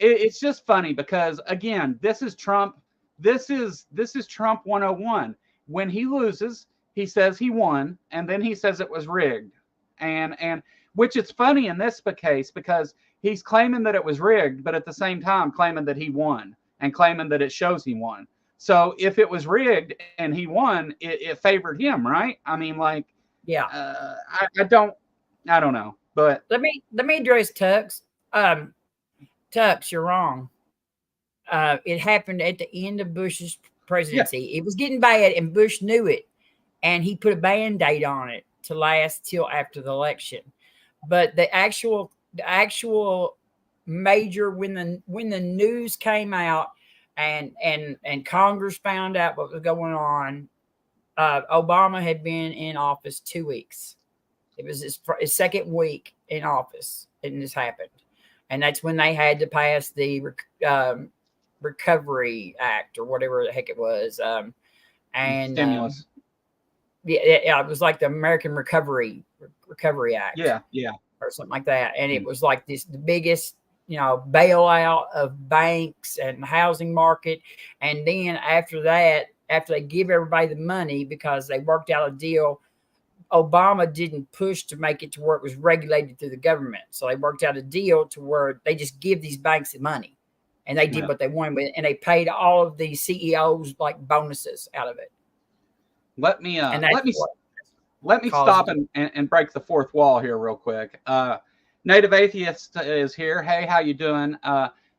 it's just funny because again, this is Trump. This is Trump 101. When he loses, he says he won, and then he says it was rigged, and which it's funny in this case because he's claiming that it was rigged, but at the same time claiming that he won and claiming that it shows he won. So if it was rigged and he won, it favored him, right? I mean, like, Yeah. I don't know, but Let me address Tux. Tux, you're wrong. It happened at the end of Bush's presidency. Yeah. It was getting bad, and Bush knew it, and he put a Band-Aid on it to last till after the election. But the actual major when the news came out and Congress found out what was going on, Obama had been in office 2 weeks. It was his second week in office, and this happened. And that's when they had to pass the Recovery Act or whatever the heck it was. And stimulus. Yeah, it was like the American Recovery Act. Yeah. Or something like that. And it was like the biggest, bailout of banks and the housing market. And then after that, after they give everybody the money because they worked out a deal, Obama didn't push to make it to where it was regulated through the government. So they worked out a deal to where they just give these banks the money and they did what they wanted with it. And they paid all of the CEOs like bonuses out of it. Let me stop and break the fourth wall here real quick. Native Atheist is here. Hey, how you doing?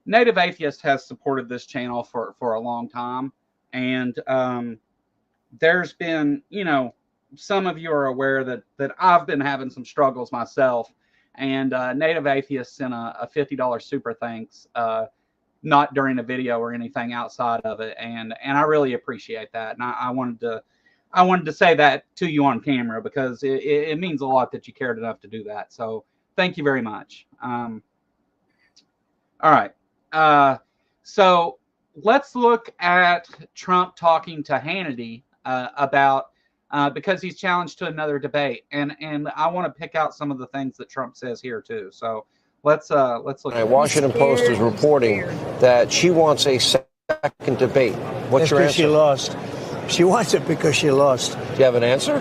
Native Atheist has supported this channel for a long time. And there's been, some of you are aware that I've been having some struggles myself, and Native Atheist sent a $50 super thanks, not during a video or anything outside of it, and I really appreciate that, and I wanted to say that to you on camera because it means a lot that you cared enough to do that. So thank you very much. All right, so let's look at Trump talking to Hannity about. Because he's challenged to another debate, and I want to pick out some of the things that Trump says here too. So let's look. The Washington Post is reporting that she wants a second debate. What's your answer? She lost. She wants it because she lost. Do you have an answer?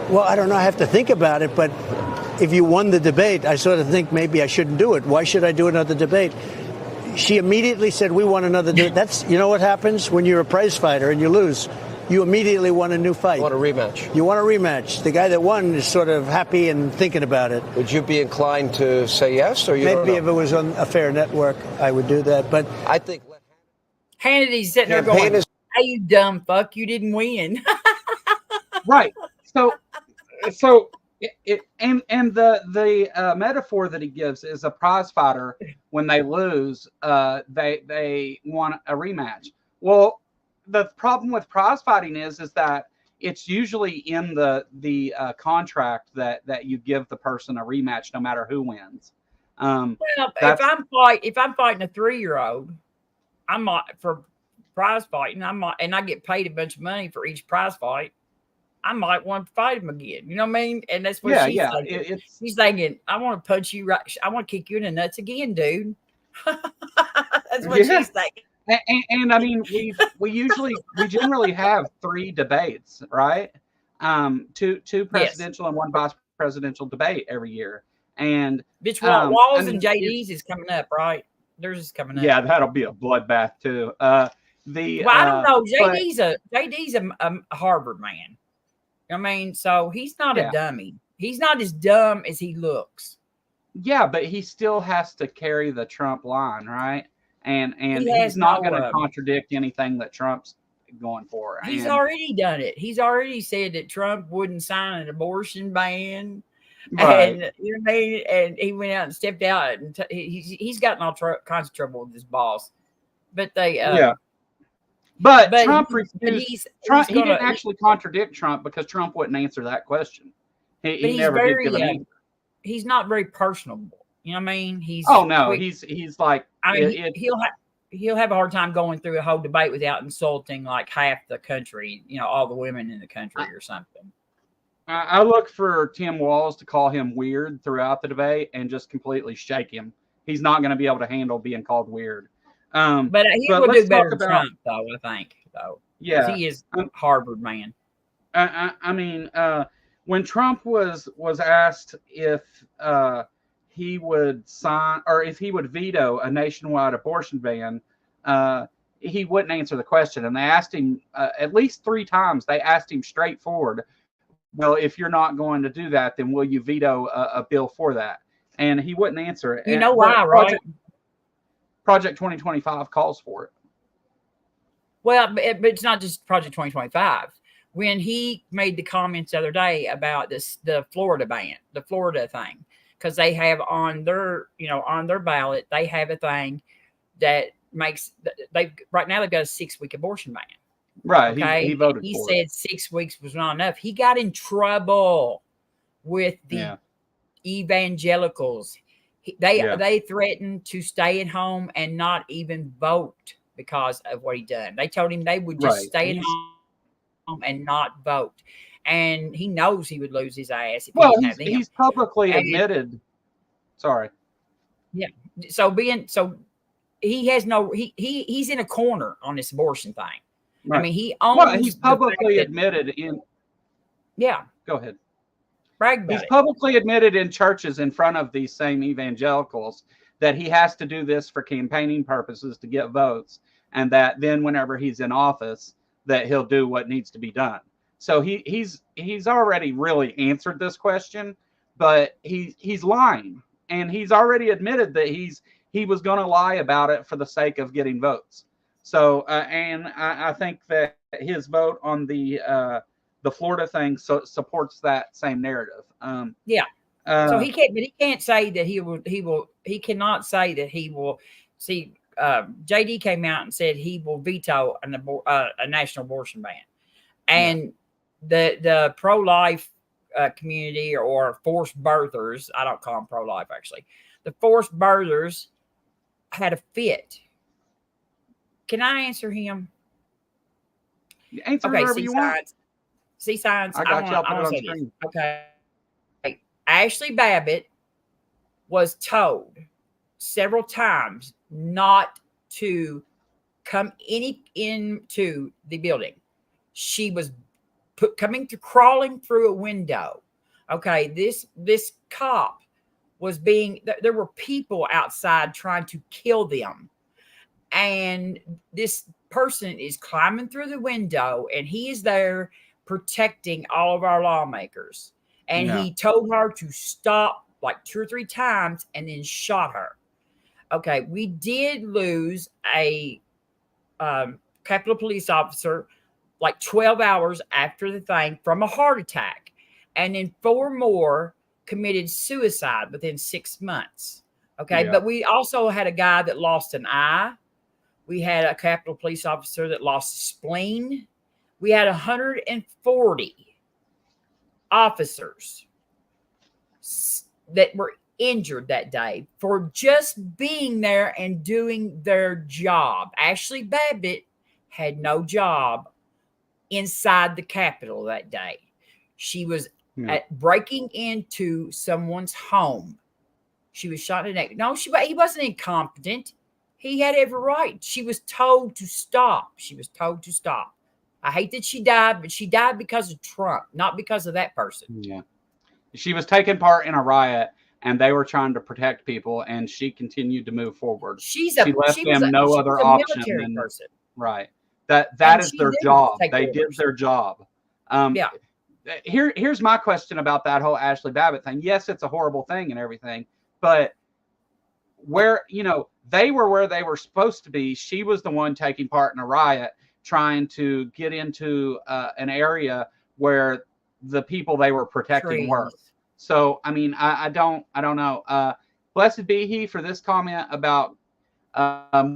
Well, I don't know. I have to think about it. But if you won the debate, I sort of think maybe I shouldn't do it. Why should I do another debate? She immediately said, "We want another debate." That's what happens when you're a prize fighter and you lose. You immediately want a new fight. You want a rematch. You want a rematch. The guy that won is sort of happy and thinking about it. Would you be inclined to say yes, or you maybe don't know? If it was on a fair network, I would do that. But I think Hannity's sitting there going, "Hey, you dumb fuck! You didn't win." Right. So the metaphor that he gives is a prize fighter. When they lose, they want a rematch. Well, the problem with prize fighting is that it's usually in the contract that you give the person a rematch no matter who wins. Well, if I'm fighting a 3-year-old, I'm not for prize fighting. and I get paid a bunch of money for each prize fight. I might want to fight him again. You know what I mean? And that's what she's thinking. She's thinking, I want to punch you right. I want to kick you in the nuts again, dude. That's what she's thinking. And I mean, we generally have 3 debates, right? Two presidential and 1 vice presidential debate every year. And bitch, Walls and JD's is coming up, right? Theirs is coming up. Yeah, that'll be a bloodbath too. I don't know. JD's a Harvard man. You know what I mean? So he's not a dummy. He's not as dumb as he looks. Yeah, but he still has to carry the Trump line, right? And he's not going to contradict anything that Trump's going for. He's already done it. He's already said that Trump wouldn't sign an abortion ban. Right. And you know what I mean? And he went out and stepped out, and he's gotten all kinds of trouble with his boss. But they But But Trump he- but refused. he's Trump, he gonna. didn't actually contradict Trump because Trump wouldn't answer that question. But He he's never did give very. an answer. He's not very personable. You know what I mean? He's Oh no, quick. he's like I mean, he'll have a hard time going through a whole debate without insulting like half the country. You know, all the women in the country or something. I look for Tim Walz to call him weird throughout the debate and just completely shake him. He's not going to be able to handle being called weird. But he but will let's do better talk than about Trump, though. I think, though, yeah. he is a Harvard man. I mean, when Trump was asked if he would sign or if he would veto a nationwide abortion ban, he wouldn't answer the question. And they asked him at least 3 times. They asked him straightforward, well, if you're not going to do that, then will you veto a bill for that? And he wouldn't answer it. You know why, right? Project 2025 calls for it. Well, but it's not just Project 2025. When he made the comments the other day about the Florida ban, the Florida thing, because they have on their ballot, they have a thing that makes right now they've got a 6-week abortion ban. Right. Okay. He voted He for said it. 6 weeks was not enough. He got in trouble with the evangelicals. They threatened to stay at home and not even vote because of what he done. They told him they would just stay at home and not vote. And he knows he would lose his ass if he didn't have them. He's publicly admitted. Sorry. Yeah. So he has he's in a corner on this abortion thing. Right. I mean, he owns. He's publicly admitted in. Yeah. Go ahead. Brag about He's publicly admitted in churches in front of these same evangelicals that he has to do this for campaigning purposes to get votes, and that then whenever he's in office, that he'll do what needs to be done. So he's already really answered this question, but he's lying, and he's already admitted that he was going to lie about it for the sake of getting votes. So and I think that his vote on the Florida thing supports that same narrative. So he can't say that he cannot say that he will see. JD came out and said he will veto a national abortion ban, and the pro-life community or forced birthers, I don't call them pro-life actually, the forced birthers had a fit. Can I answer him? Answer whatever you want. See signs. I got you. I'll put it on screen. Okay. Ashley Babbitt was told several times not to come into the building. She was crawling through a window. Okay, this cop was there were people outside trying to kill them. And this person is climbing through the window, and he is there protecting all of our lawmakers. And he told her to stop like 2 or 3 times and then shot her. Okay, we did lose a Capitol Police officer like 12 hours after the thing from a heart attack. And then 4 more committed suicide within 6 months. Okay, but we also had a guy that lost an eye. We had a Capitol Police officer that lost a spleen. We had 140 officers that were injured that day for just being there and doing their job. Ashley Babbitt had no job inside the Capitol that day. She was breaking into someone's home. She was shot in the neck. No, he wasn't incompetent. He had every right. She was told to stop. I hate that she died, but she died because of Trump, not because of that person. Yeah. She was taking part in a riot, and they were trying to protect people, and she continued to move forward. She left them no other option than person. Right. That is their job. They did their job. Here's my question about that whole Ashley Babbitt thing. Yes, it's a horrible thing and everything, but they were where they were supposed to be. She was the one taking part in a riot, trying to get into an area where the people they were protecting were. So, I mean, I don't know. Blessed be he for this comment about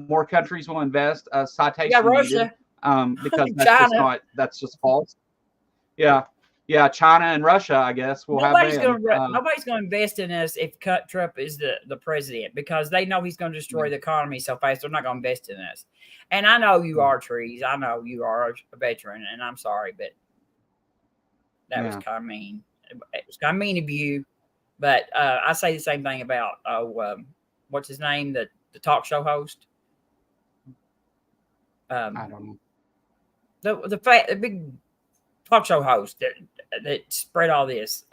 more countries will invest. Citation needed. because that's China. that's just false. Yeah. Yeah, China and Russia, I guess, will Nobody's have going them. to nobody's going to invest in us if Trump is the president, because they know he's going to destroy the economy so fast. They're not going to invest in us. And I know you are, Trees. I know you are a veteran, and I'm sorry, but that was kind of mean. It was kind of mean of you. But I say the same thing about what's his name, the talk show host. I don't know. The big talk show host that spread all this.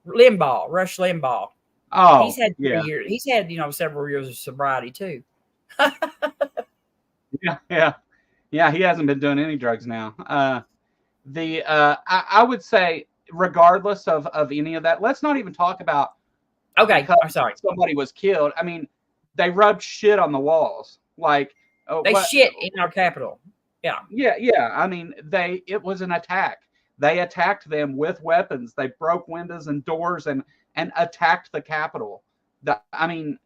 Limbaugh, Rush Limbaugh. Oh, he's had 3 years. He's had several years of sobriety too. Yeah. He hasn't been doing any drugs now. I would say, regardless of any of that, let's not even talk about. Okay, I'm sorry. Somebody was killed. I mean, they rubbed shit on the walls, like they shit in our Capitol. Yeah. I mean, it was an attack. They attacked them with weapons. They broke windows and doors and attacked the Capitol. I mean,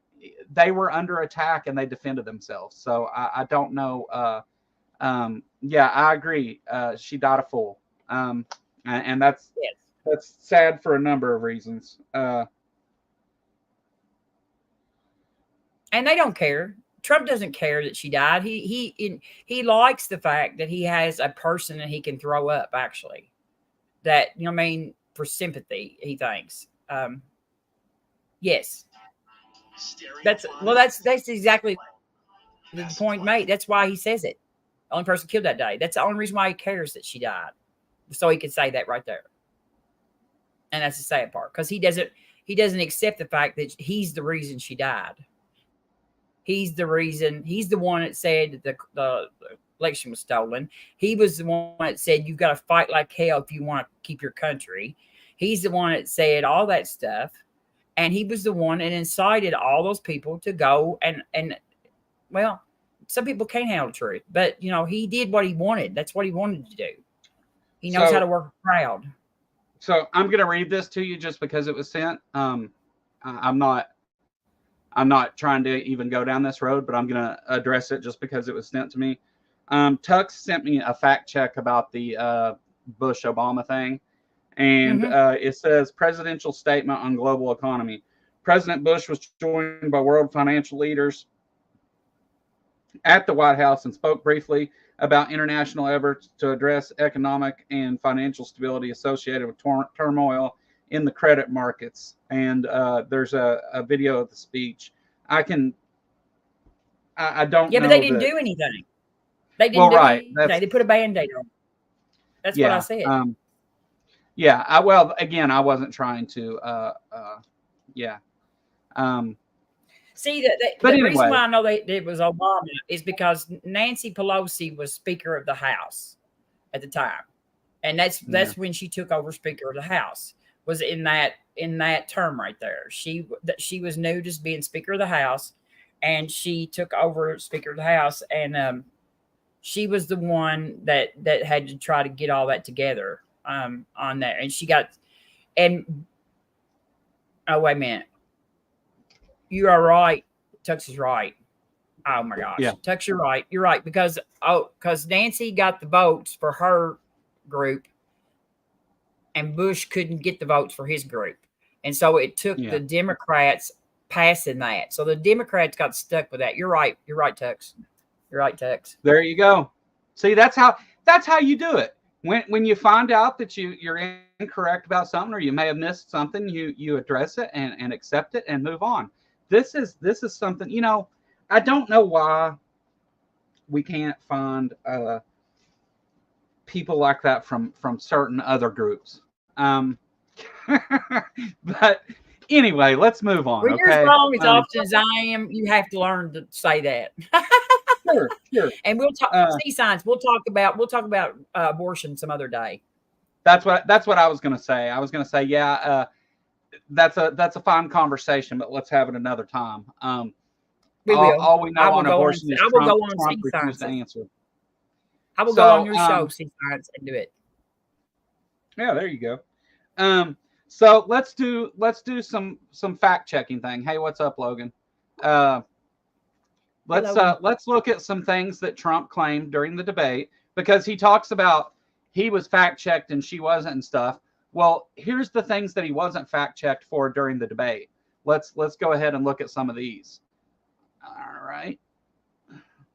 they were under attack and they defended themselves. So I don't know. I agree. She died a fool. And that's sad for a number of reasons. And they don't care. Trump doesn't care that she died. He likes the fact that he has a person that he can throw up, actually. That, for sympathy, he thinks. Yes. That's exactly the point made. That's why he says it. The only person killed that day. That's the only reason why he cares that she died. So he can say that right there. And that's the sad part. Because he doesn't accept the fact that he's the reason she died. He's the reason. He's the one that said that the election was stolen. He was the one that said you've got to fight like hell if you want to keep your country. He's the one that said all that stuff. And he was the one that incited all those people to go and well, some people can't handle the truth. But, he did what he wanted. That's what he wanted to do. He knows how to work a crowd. So I'm going to read this to you just because it was sent. I'm not trying to even go down this road, but I'm going to address it just because it was sent to me. Tux sent me a fact check about the Bush-Obama thing. And it says, presidential statement on global economy. President Bush was joined by world financial leaders at the White House and spoke briefly about international efforts to address economic and financial stability associated with turmoil in the credit markets. And there's a video of the speech. I don't know. Yeah, but they didn't do anything. They didn't do anything. They put a Band-Aid on. That's what I said. I wasn't trying to. See, the reason why I know it was Obama is because Nancy Pelosi was Speaker of the House at the time, and that's when she took over Speaker of the House. Was in that term right there. She was new to being Speaker of the House, and she took over Speaker of the House, and she was the one that had to try to get all that together on there, and she got oh, wait a minute. You are right. Tux is right. Oh my gosh. Yeah. Tux, you're right. You're right. Because Nancy got the votes for her group and Bush couldn't get the votes for his group. And so it took the Democrats passing that. So the Democrats got stuck with that. You're right. You're right, Tux. You're right, Tux. There you go. See, that's how you do it. When you find out that you're incorrect about something or you may have missed something, you address it and accept it and move on. This is something, I don't know why we can't find people like that from certain other groups. But anyway, let's move on. When you're wrong as often as I am, you have to learn to say that. Sure. And we'll talk science. We'll talk about abortion some other day. That's what I was going to say. I was going to say, that's a fine conversation, but let's have it another time. All we know on abortion is Trump refused to answer. I will go on your show, see science, and do it. Yeah, there you go. So let's do some fact checking thing. Hey, what's up, Logan? let's look at some things that Trump claimed during the debate, because he talks about he was fact checked and she wasn't and stuff. Well, here's the things that he wasn't fact checked for during the debate. Let's go ahead and look at some of these. All right.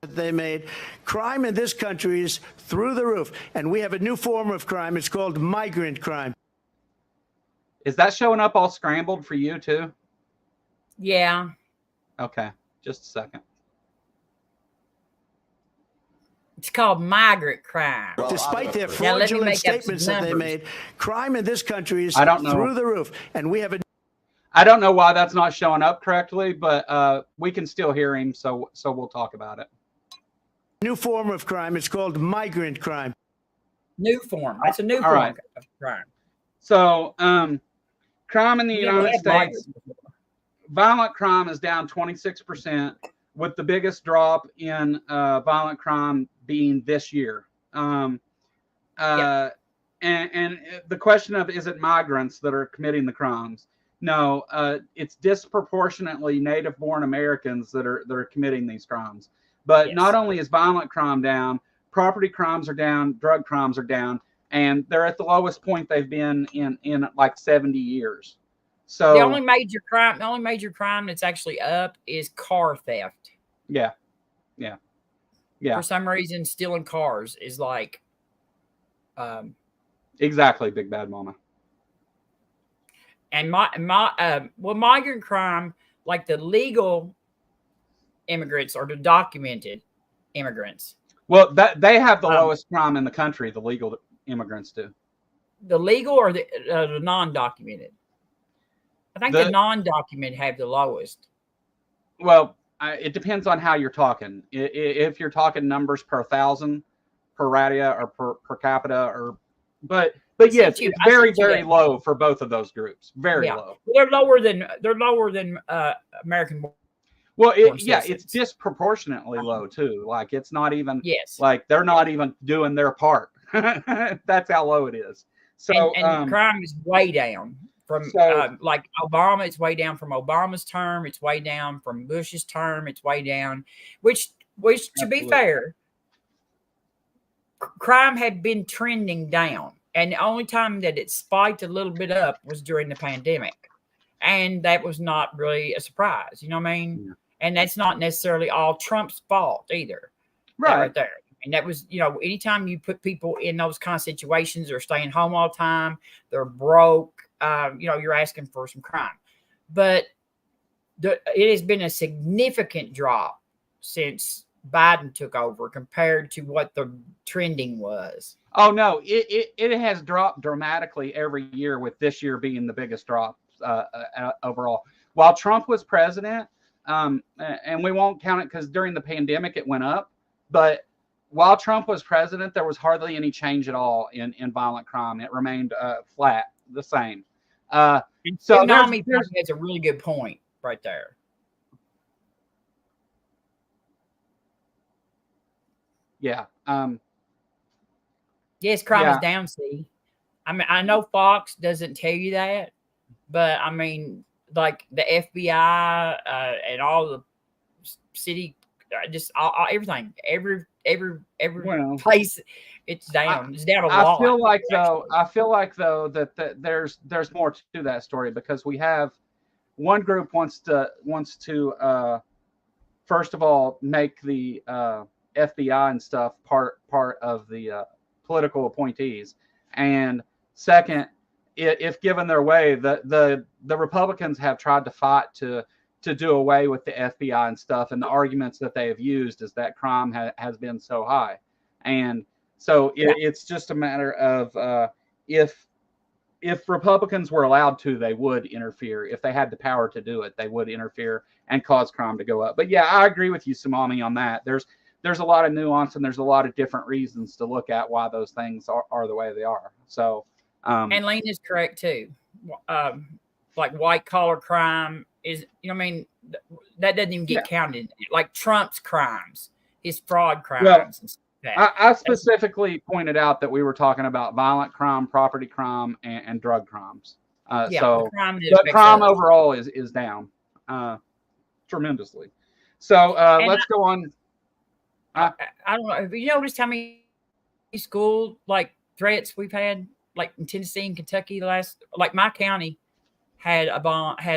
They made crime in this country is through the roof, and we have a new form of crime. It's called migrant crime. Is that showing up all scrambled for you too? Yeah. Okay, just a second. It's called migrant crime. Despite their fraudulent statements that they made, crime in this country is through the roof, and we have a. I don't know why that's not showing up correctly, but we can still hear him, so we'll talk about it. New form of crime. It's called migrant crime. New form. That's a new form of crime. So, crime in the United States, violent crime is down 26%, with the biggest drop in violent crime being this year. And the question of, is it migrants that are committing the crimes? No, it's disproportionately native-born Americans that are committing these crimes. But not only is violent crime down, property crimes are down, drug crimes are down, and they're at the lowest point they've been in like 70 years. So the only major crime that's actually up is car theft. Yeah. For some reason, stealing cars is like exactly, Big Bad Mama. And migrant crime, like the legal immigrants or the documented immigrants. Well, they have the lowest crime in the country. The legal immigrants do. The legal or the non-documented? I think the non-documented have the lowest. Well, it depends on how you're talking. If you're talking numbers per thousand, per radia, or per capita, but yes, it's very, very low for both of those groups. Very low. They're lower than American. Well, it's disproportionately low too. Like it's not even. Like they're not even doing their part. That's how low it is. So and crime is way down from like Obama. It's way down from Obama's term. It's way down from Bush's term. It's way down. Which to be fair, crime had been trending down. And the only time that it spiked a little bit up was during the pandemic. And that was not really a surprise. You know what I mean? Yeah. And that's not necessarily all Trump's fault either. Right there. And that was, anytime you put people in those kind of situations, they're staying home all the time, they're broke, you're asking for some crime. But it has been a significant drop since Biden took over compared to what the trending was. Oh no, it has dropped dramatically every year, with this year being the biggest drop overall. While Trump was president, and we won't count it because during the pandemic it went up, but while Trump was president, there was hardly any change at all in violent crime. It remained flat, the same. So that's a really good point right there. Yeah. Yes, crime is down, see. I mean, I know Fox doesn't tell you that, but I mean, like the FBI and all the city, everything, every place, it's down. It's down a lot. I feel like though that there's more to that story, because we have one group wants to first of all make the FBI and stuff part of the political appointees, and second, if given their way, the Republicans have tried to fight to do away with the FBI and stuff, and the arguments that they have used is that crime has been so high, and so it's just a matter of if Republicans were allowed to, they would interfere. If they had the power to do it, they would interfere and cause crime to go up. But yeah, I agree with you, Samami, on that. There's a lot of nuance, and there's a lot of different reasons to look at why those things are the way they are. So, and Lane is correct too. Like white collar crime is, that doesn't even get counted. Like Trump's crimes, his fraud crimes. Well, and stuff like that. I specifically pointed out that we were talking about violent crime, property crime, and drug crimes. So crime overall is down tremendously. So And let's go on. I don't know. Have you noticed how many school like threats we've had, like in Tennessee and Kentucky? Like my county had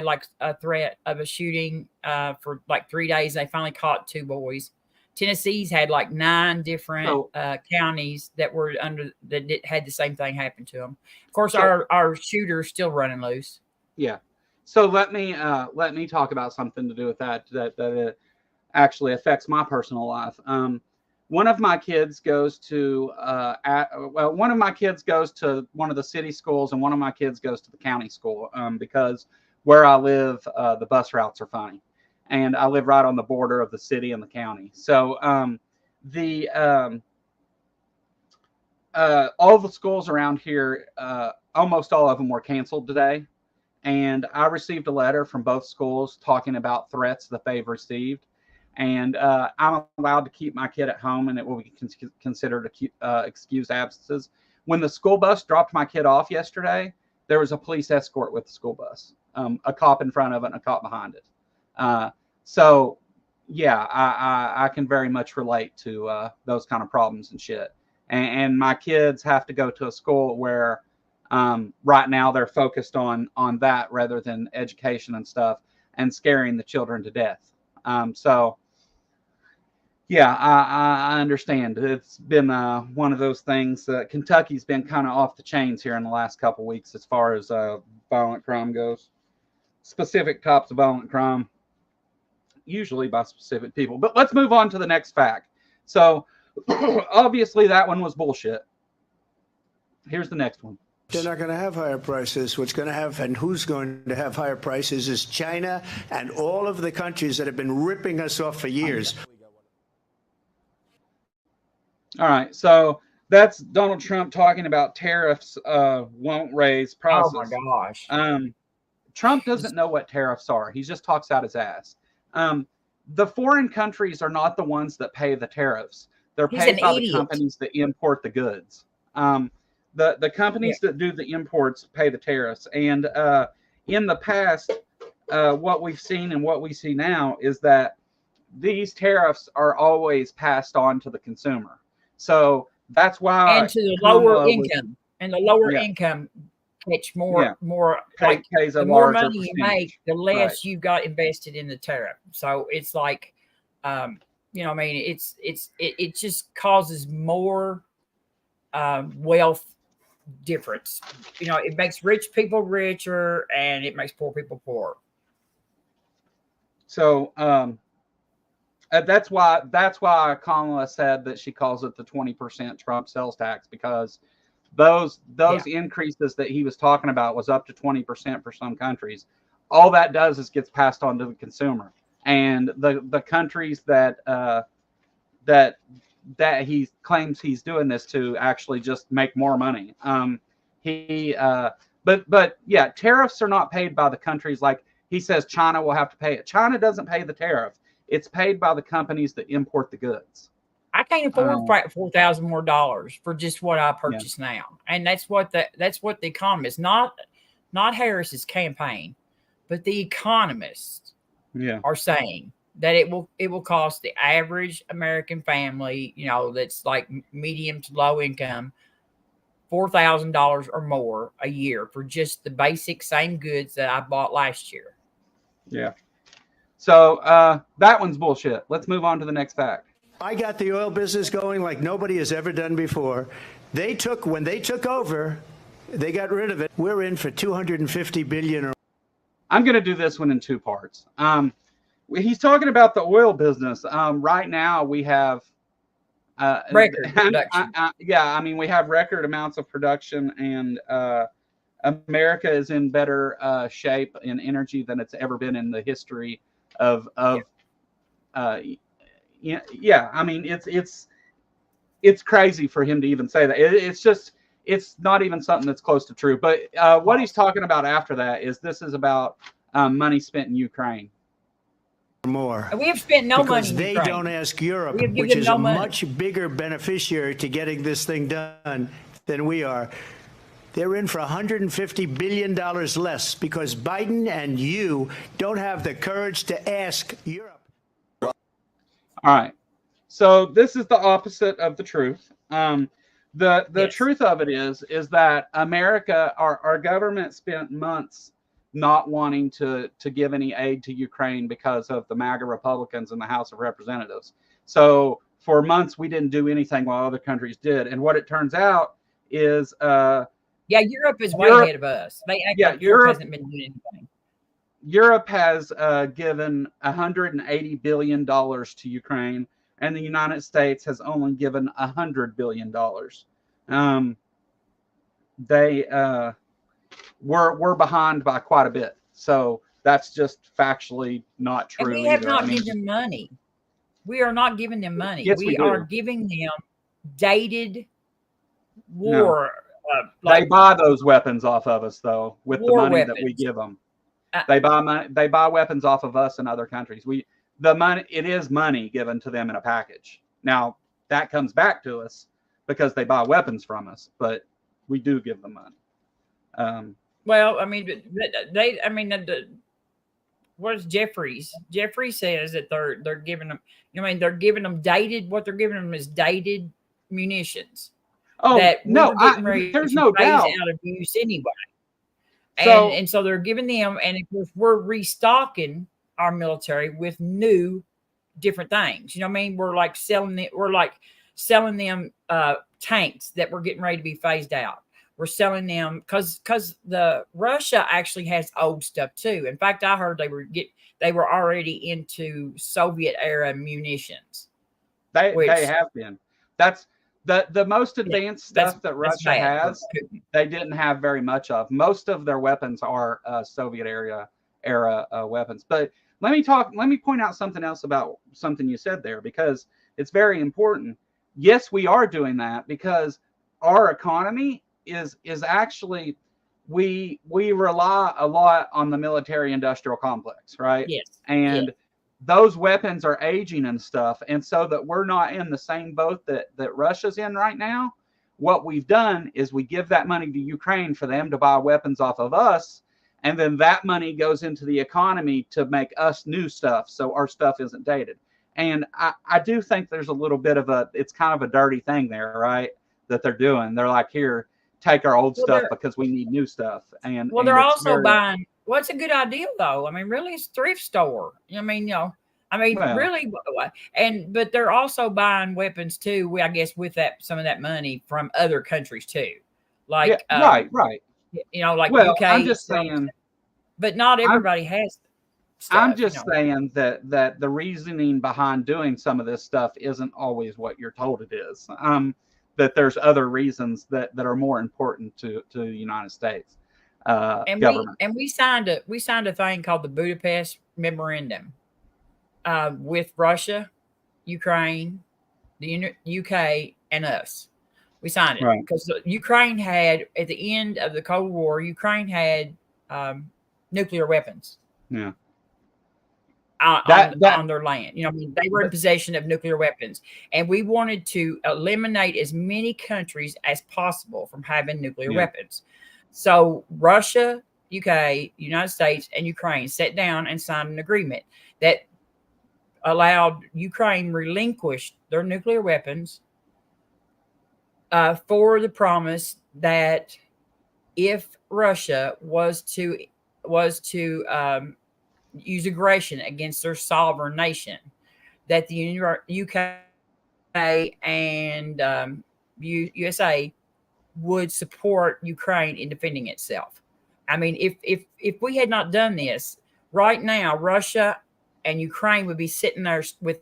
like a threat of a shooting for like 3 days. They finally caught 2 boys. Tennessee's had like 9 different counties that were had the same thing happen to them. Of course, our shooter's still running loose. Yeah. So let me talk about something to do with that it actually affects my personal life. One of my kids goes to one of my kids goes to one of the city schools, and one of my kids goes to the county school because where I live, the bus routes are funny, and I live right on the border of the city and the county. So all the schools around here, almost all of them were canceled today. And I received a letter from both schools talking about threats that they've received. And I'm allowed to keep my kid at home, and it will be considered excused absences. When the school bus dropped my kid off yesterday, there was a police escort with the school bus, a cop in front of it and a cop behind it. So, yeah, I can very much relate to those kind of problems and shit. And my kids have to go to a school where right now they're focused on that rather than education and stuff and scaring the children to death. So yeah, I understand. It's been one of those things. Kentucky's been kind of off the chains here in the last couple of weeks as far as violent crime goes. Specific types of violent crime, usually by specific people. But let's move on to the next fact. So obviously that one was bullshit. Here's the next one. They're not going to have higher prices. What's going to have, and who's going to have higher prices, is China and all of the countries that have been ripping us off for years. All right, so that's Donald Trump talking about tariffs won't raise prices. Oh my gosh. Trump doesn't know what tariffs are. He just talks out his ass. The foreign countries are not the ones that pay the tariffs. They're paid by the companies that import the goods. The companies that do the imports pay the tariffs. And in the past, what we've seen and what we see now is that these tariffs are always passed on to the consumer. So that's why, and to the lower income, and the lower income catch more like the more money you make, the less you got invested in the tariff. So it's like, you know, I mean, it just causes more wealth difference. You know, it makes rich people richer and it makes poor people poorer. So that's why Kamala said that she calls it the 20% Trump sales tax, because those increases that he was talking about was up to 20% for some countries. All that does is gets passed on to the consumer, and the countries that he claims he's doing this to actually just make more money. But yeah, tariffs are not paid by the countries. Like he says, China will have to pay it. China doesn't pay the tariff. It's paid by the companies that import the goods. I can't afford $4,000 more for just what I purchase now, and that's what the economists, not Harris's campaign, but the economists, are saying that it will cost the average American family, you know, that's like medium to low income, $4,000 or more a year for just the basic same goods that I bought last year. Yeah. So that one's bullshit. Let's move on to the next fact. I got the oil business going like nobody has ever done before. When they took over, they got rid of it. We're in for $250 billion. I'm going to do this one in 2 parts. He's talking about the oil business. Right now we have record production. I mean, we have record amounts of production, and America is in better shape in energy than it's ever been in the history of I mean, it's crazy for him to even say that. It's not even something that's close to true. But what he's talking about after that is this is about money spent in Ukraine. More. We have spent no money. Because they don't ask Europe, which is a much bigger beneficiary to getting this thing done than we are. They're in for $150 billion less because Biden and you don't have the courage to ask Europe. All right. So this is the opposite of the truth. The Yes. truth of it is that America, our government spent months not wanting to give any aid to Ukraine because of the MAGA Republicans in the House of Representatives. So for months we didn't do anything while other countries did. And what it turns out is Yeah, Europe is way Europe- ahead of us. They act yeah, like Europe Europe- hasn't been doing anything. Europe has given $180 billion to Ukraine, and the United States has only given $100 billion. We're behind by quite a bit. So that's just factually not true. And we have either. not I mean, given them money. We are not giving them money. Yes, we we are do. giving them dated No. war. They buy those weapons off of us, though, with the war money that we weapons. give them. Uh, They buy money. They buy weapons off of us and other countries. The money. It is money given to them in a package. Now that comes back to us because they buy weapons from us, but we do give them money. Well, I mean, they. I mean, what's Jeffries? Jeffrey says that they're giving them. I mean, they're giving them dated. What they're giving them is dated munitions. Oh That we no, were getting ready there's to no phase doubt. out of use anyway. So- And so they're giving them, and of course we're restocking our military with new different things. You know what I mean? We're like selling them tanks that we're getting ready to be phased out. We're selling them because the Russia actually has old stuff too. In fact, I heard they were already into Soviet era munitions. They have been. That's the most advanced stuff that Russia has. They didn't have very much of. Most of their weapons are Soviet era weapons. But let me point out something else about something you said there, because it's very important. Yes, we are doing that because our economy is actually we rely a lot on the military industrial complex, right? Yes. And those weapons are aging and stuff. And so that we're not in the same boat that Russia's in right now, what we've done is we give that money to Ukraine for them to buy weapons off of us. And then that money goes into the economy to make us new stuff. So our stuff isn't dated. And I do think there's a little bit of it's kind of a dirty thing there, right? That they're doing. They're like, here, take our old stuff because we need new stuff. And they're also buying. Well, it's a good idea though. I mean, really, it's thrift store. I mean, really, but they're also buying weapons too. I guess with some of that money from other countries too, like right. You know, like well, UK. I'm just saying, but not everybody has. Stuff, I'm just saying that the reasoning behind doing some of this stuff isn't always what you're told it is. That there's other reasons that are more important to the United States government. We signed a thing called the Budapest Memorandum with Russia, Ukraine, the UK, and us. We signed it because Ukraine had, at the end of the Cold War, Ukraine had nuclear weapons. Yeah. On their land. You know, I mean, they were in possession of nuclear weapons, and we wanted to eliminate as many countries as possible from having nuclear weapons. So Russia, UK, United States, and Ukraine sat down and signed an agreement that allowed Ukraine relinquish their nuclear weapons for the promise that if Russia was to use aggression against their sovereign nation, that the UK and USA would support Ukraine in defending itself. I mean, if we had not done this, right now, Russia and Ukraine would be sitting there with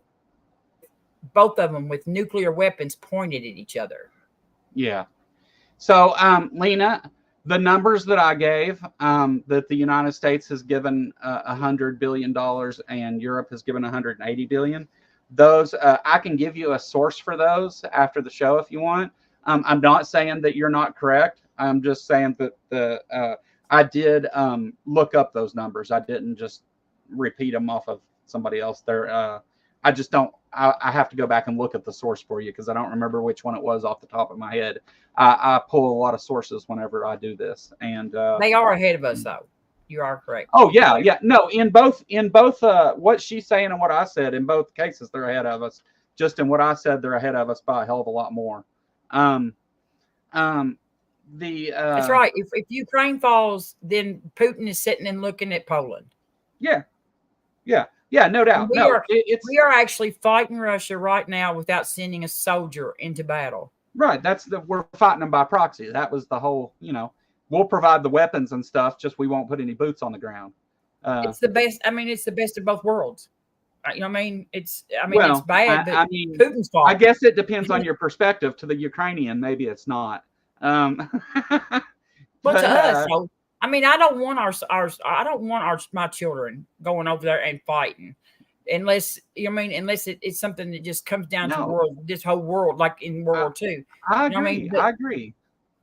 both of them with nuclear weapons pointed at each other. Yeah. So, Lena, the numbers that I gave, that the United States has given $100 billion and Europe has given $180 billion, those I can give you a source for those after the show if you want. I'm not saying that you're not correct. I'm just saying that I did look up those numbers. I didn't just repeat them off of somebody else. I just don't. I have to go back and look at the source for you because I don't remember which one it was off the top of my head. I pull a lot of sources whenever I do this, and they are ahead of us though. You are correct. Oh yeah, yeah. No, in both what she's saying and what I said, in both cases they're ahead of us. Just in what I said, they're ahead of us by a hell of a lot more. Um, That's right. If Ukraine falls, then Putin is sitting and looking at Poland. Yeah, no doubt. We are actually fighting Russia right now without sending a soldier into battle. Right. We're fighting them by proxy. That was the whole. We'll provide the weapons and stuff. Just we won't put any boots on the ground. It's the best. I mean, it's the best of both worlds. You know what I mean? It's bad, but Putin's fault. I guess it depends on your perspective. To the Ukrainian, maybe it's not. Well, to us, though, I mean, I don't want my children going over there and fighting, unless it's something that just comes down to this whole world, like in World War II. I agree. I agree.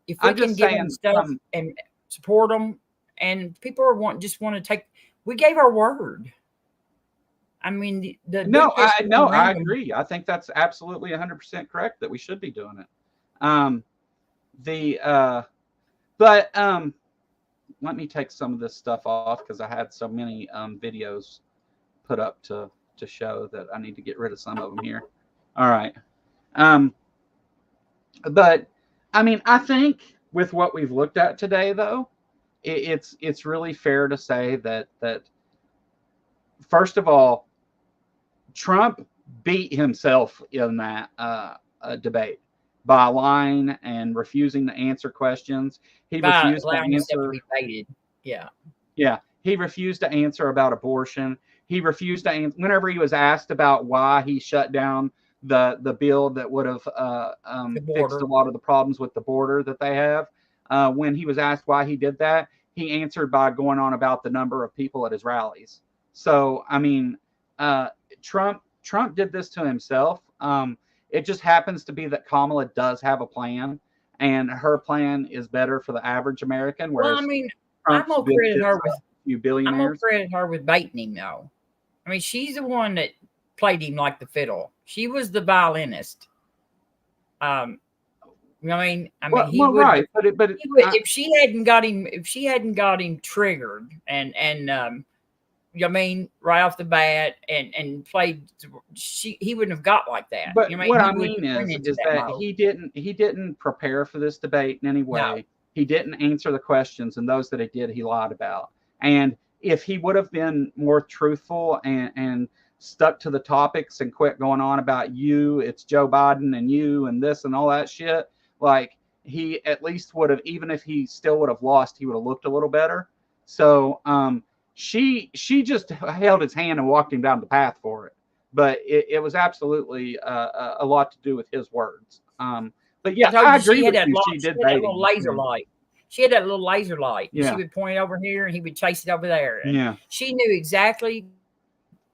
If we can give them stuff and support them, and people want to take, we gave our word. I mean, I agree. I think that's absolutely 100% correct that we should be doing it. But let me take some of this stuff off because I had so many videos put up to show that I need to get rid of some of them here. All right. But I mean, I think with what we've looked at today, though, it's really fair to say that first of all, Trump beat himself in that debate by lying and refusing to answer questions. He refused to answer. Yeah. He refused to answer about abortion. He refused to answer whenever he was asked about why he shut down the bill that would have fixed a lot of the problems with the border that they have. When he was asked why he did that, he answered by going on about the number of people at his rallies. So, I mean, Trump did this to himself. It just happens to be that Kamala does have a plan, and her plan is better for the average American. Whereas, well, I mean, I'm gonna credit her with billionaires. I'm gonna credit her with baiting him, though. I mean, she's the one that played him like the fiddle. She was the violinist. You know what I mean? He would, right, but if she hadn't got him triggered and you know what I mean, right off the bat and played, he wouldn't have got like that. But you know what I mean is that he didn't prepare for this debate in any way. No. He didn't answer the questions, and those that he did, he lied about. And if he would have been more truthful and stuck to the topics and quit going on about it's Joe Biden and you and this and all that shit, like he at least would have, even if he still would have lost, he would have looked a little better. So she just held his hand and walked him down the path for it. But it was absolutely a lot to do with his words. But yeah, I agree with you. She did that little laser light. She had that little laser light. Yeah. She would point it over here and he would chase it over there. And yeah. She knew exactly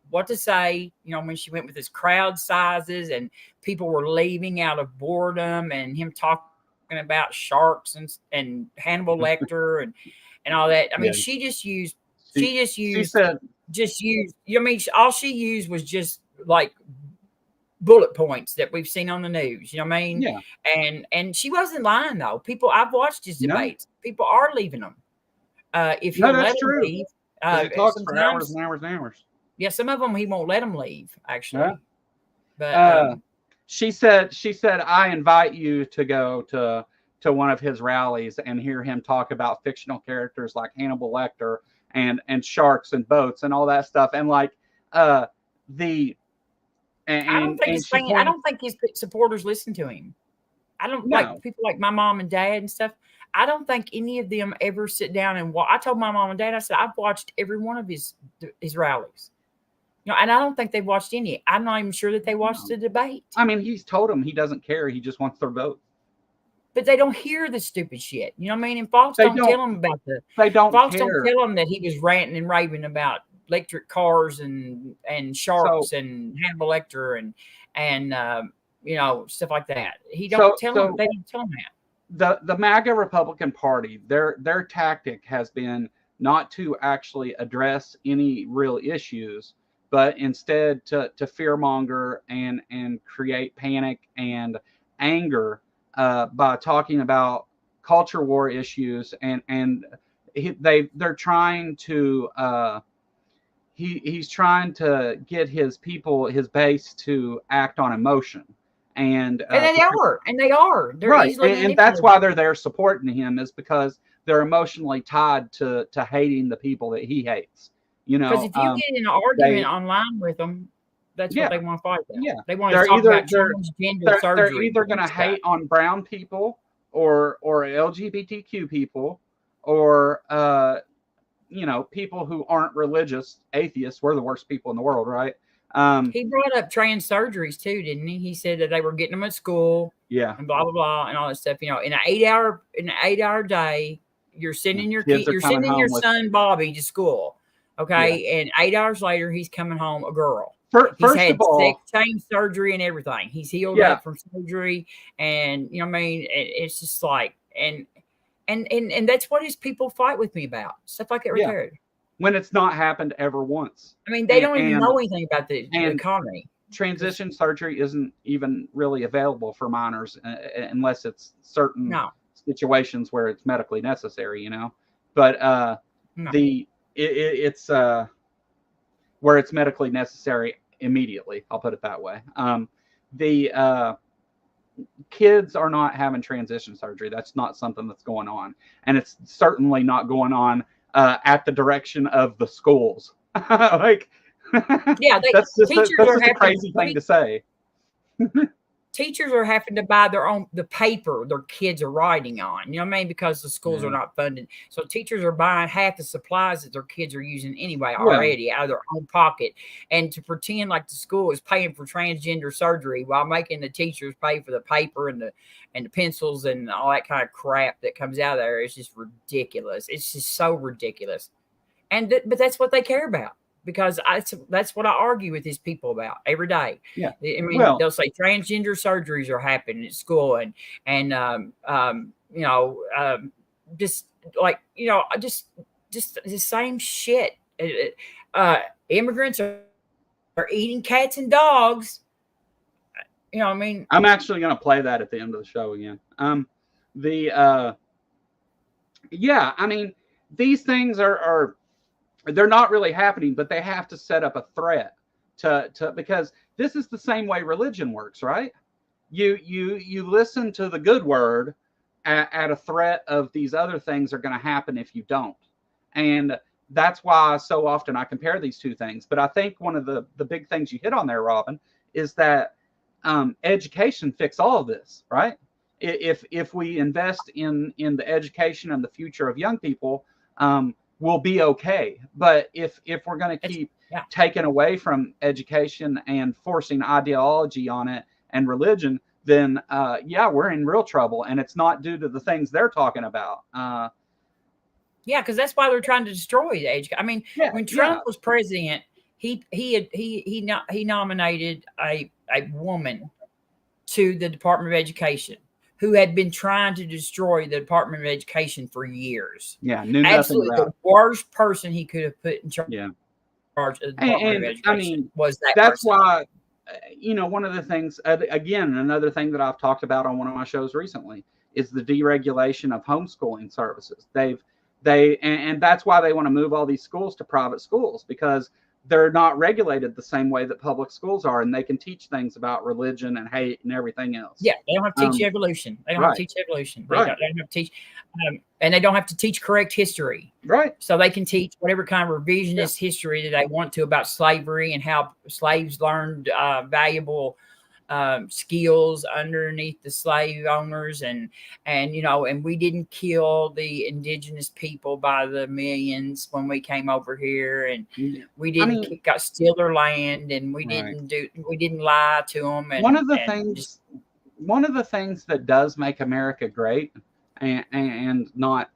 what to say, when she went with his crowd sizes and people were leaving out of boredom and him talking about sharks and Hannibal Lecter and all that. I mean, she just used, all she used was just like bullet points that we've seen on the news, you know what I mean? Yeah. And she wasn't lying though. I've watched his debates. People are leaving them. If you let them leave, he talks for hours and hours and hours. Yeah, some of them he won't let them leave actually. Yeah. But she said, I invite you to go to one of his rallies and hear him talk about fictional characters like Hannibal Lecter and sharks and boats and all that stuff. And like I don't think his supporters listen to him. I don't like people like my mom and dad and stuff. I don't think any of them ever sit down and watch. I told my mom and dad, I said, I've watched every one of his rallies. And I don't think they've watched any. I'm not even sure that they watched the debate. I mean, he's told them he doesn't care. He just wants their vote. But they don't hear the stupid shit. You know what I mean? And Fox don't tell them about Fox don't tell them that he was ranting and raving about electric cars and sharks and Hannibal Lecter and stuff like that. He don't tell them. They don't tell them that. The MAGA Republican Party, their tactic has been not to actually address any real issues, but instead to fearmonger and create panic and anger by talking about culture war issues and they're trying to he's trying to get his people, his base, to act on emotion, and they are. They're right, easily and that's why they're there supporting him, is because they're emotionally tied to hating the people that he hates. You know, because if you get in an argument online with them, that's what they want to fight about. Yeah, they want to talk about transgender surgery. They're either going to hate on brown people or LGBTQ people or people who aren't religious, atheists. We're the worst people in the world, right? He brought up trans surgeries too, didn't he? He said that they were getting them at school, and blah blah blah, and all that stuff. You know, in an 8-hour day, you're sending your kid, you're sending your son Bobby to school, okay, and 8 hours later, he's coming home a girl. He's had sex change surgery and everything. He's healed up from surgery, and you know what I mean. It's just like and that's what his people fight with me about, stuff like that. Right when it's not happened ever once. I mean, they don't even know anything about the economy. Transition surgery isn't even really available for minors unless it's certain situations where it's medically necessary, you know. But it's where it's medically necessary immediately. I'll put it that way. The kids are not having transition surgery. That's not something that's going on, and it's certainly not going on at the direction of the schools. Like, that's just a crazy thing to say. Teachers are having to buy the paper their kids are writing on, you know what I mean? Because the schools are not funded. So teachers are buying half the supplies that their kids are using anyway already out of their own pocket. And to pretend like the school is paying for transgender surgery while making the teachers pay for the paper and the pencils and all that kind of crap that comes out of there is just ridiculous. It's just so ridiculous. But that's what they care about. Because that's what I argue with these people about every day. Yeah, I mean, they'll say transgender surgeries are happening at school, just the same shit. Immigrants are eating cats and dogs. You know, I mean, I'm actually going to play that at the end of the show again. I mean, these things are. They're not really happening, but they have to set up a threat to because this is the same way religion works, right? You listen to the good word at a threat of these other things are going to happen if you don't. And that's why so often I compare these two things. But I think one of the big things you hit on there, Robin, is that education fix all of this, right? If we invest in the education and the future of young people, will be okay. But if we're going to keep taking away from education and forcing ideology on it and religion, then we're in real trouble. And it's not due to the things they're talking about. Because that's why they're trying to destroy the education. I mean, when Trump was president, he nominated a woman to the Department of Education who had been trying to destroy the Department of Education for years. Yeah, knew nothing absolutely about the worst person he could have put in charge of the Department of Education. I mean, was that that's person. why, one of the things, again, another thing that I've talked about on one of my shows recently is the deregulation of homeschooling services. And that's why they want to move all these schools to private schools, because they're not regulated the same way that public schools are, and they can teach things about religion and hate and everything else. Yeah, they don't have to teach evolution. They don't have to teach evolution. They don't have to teach, and they don't have to teach correct history. Right. So they can teach whatever kind of revisionist history that they want to about slavery and how slaves learned valuable skills underneath the slave owners, and we didn't kill the indigenous people by the millions when we came over here, and we didn't steal their land, and we didn't lie to them. And one of the things that does make America great, and not,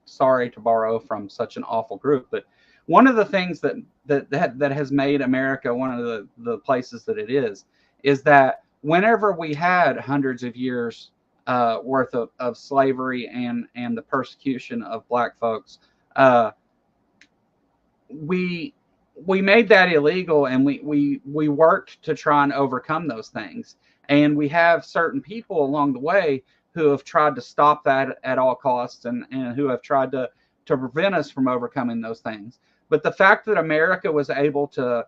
sorry to borrow from such an awful group, but one of the things that has made America one of the places that it is that whenever we had hundreds of years worth of slavery and the persecution of black folks, we made that illegal, and we worked to try and overcome those things. And we have certain people along the way who have tried to stop that at all costs, and who have tried to to prevent us from overcoming those things. But the fact that America was able to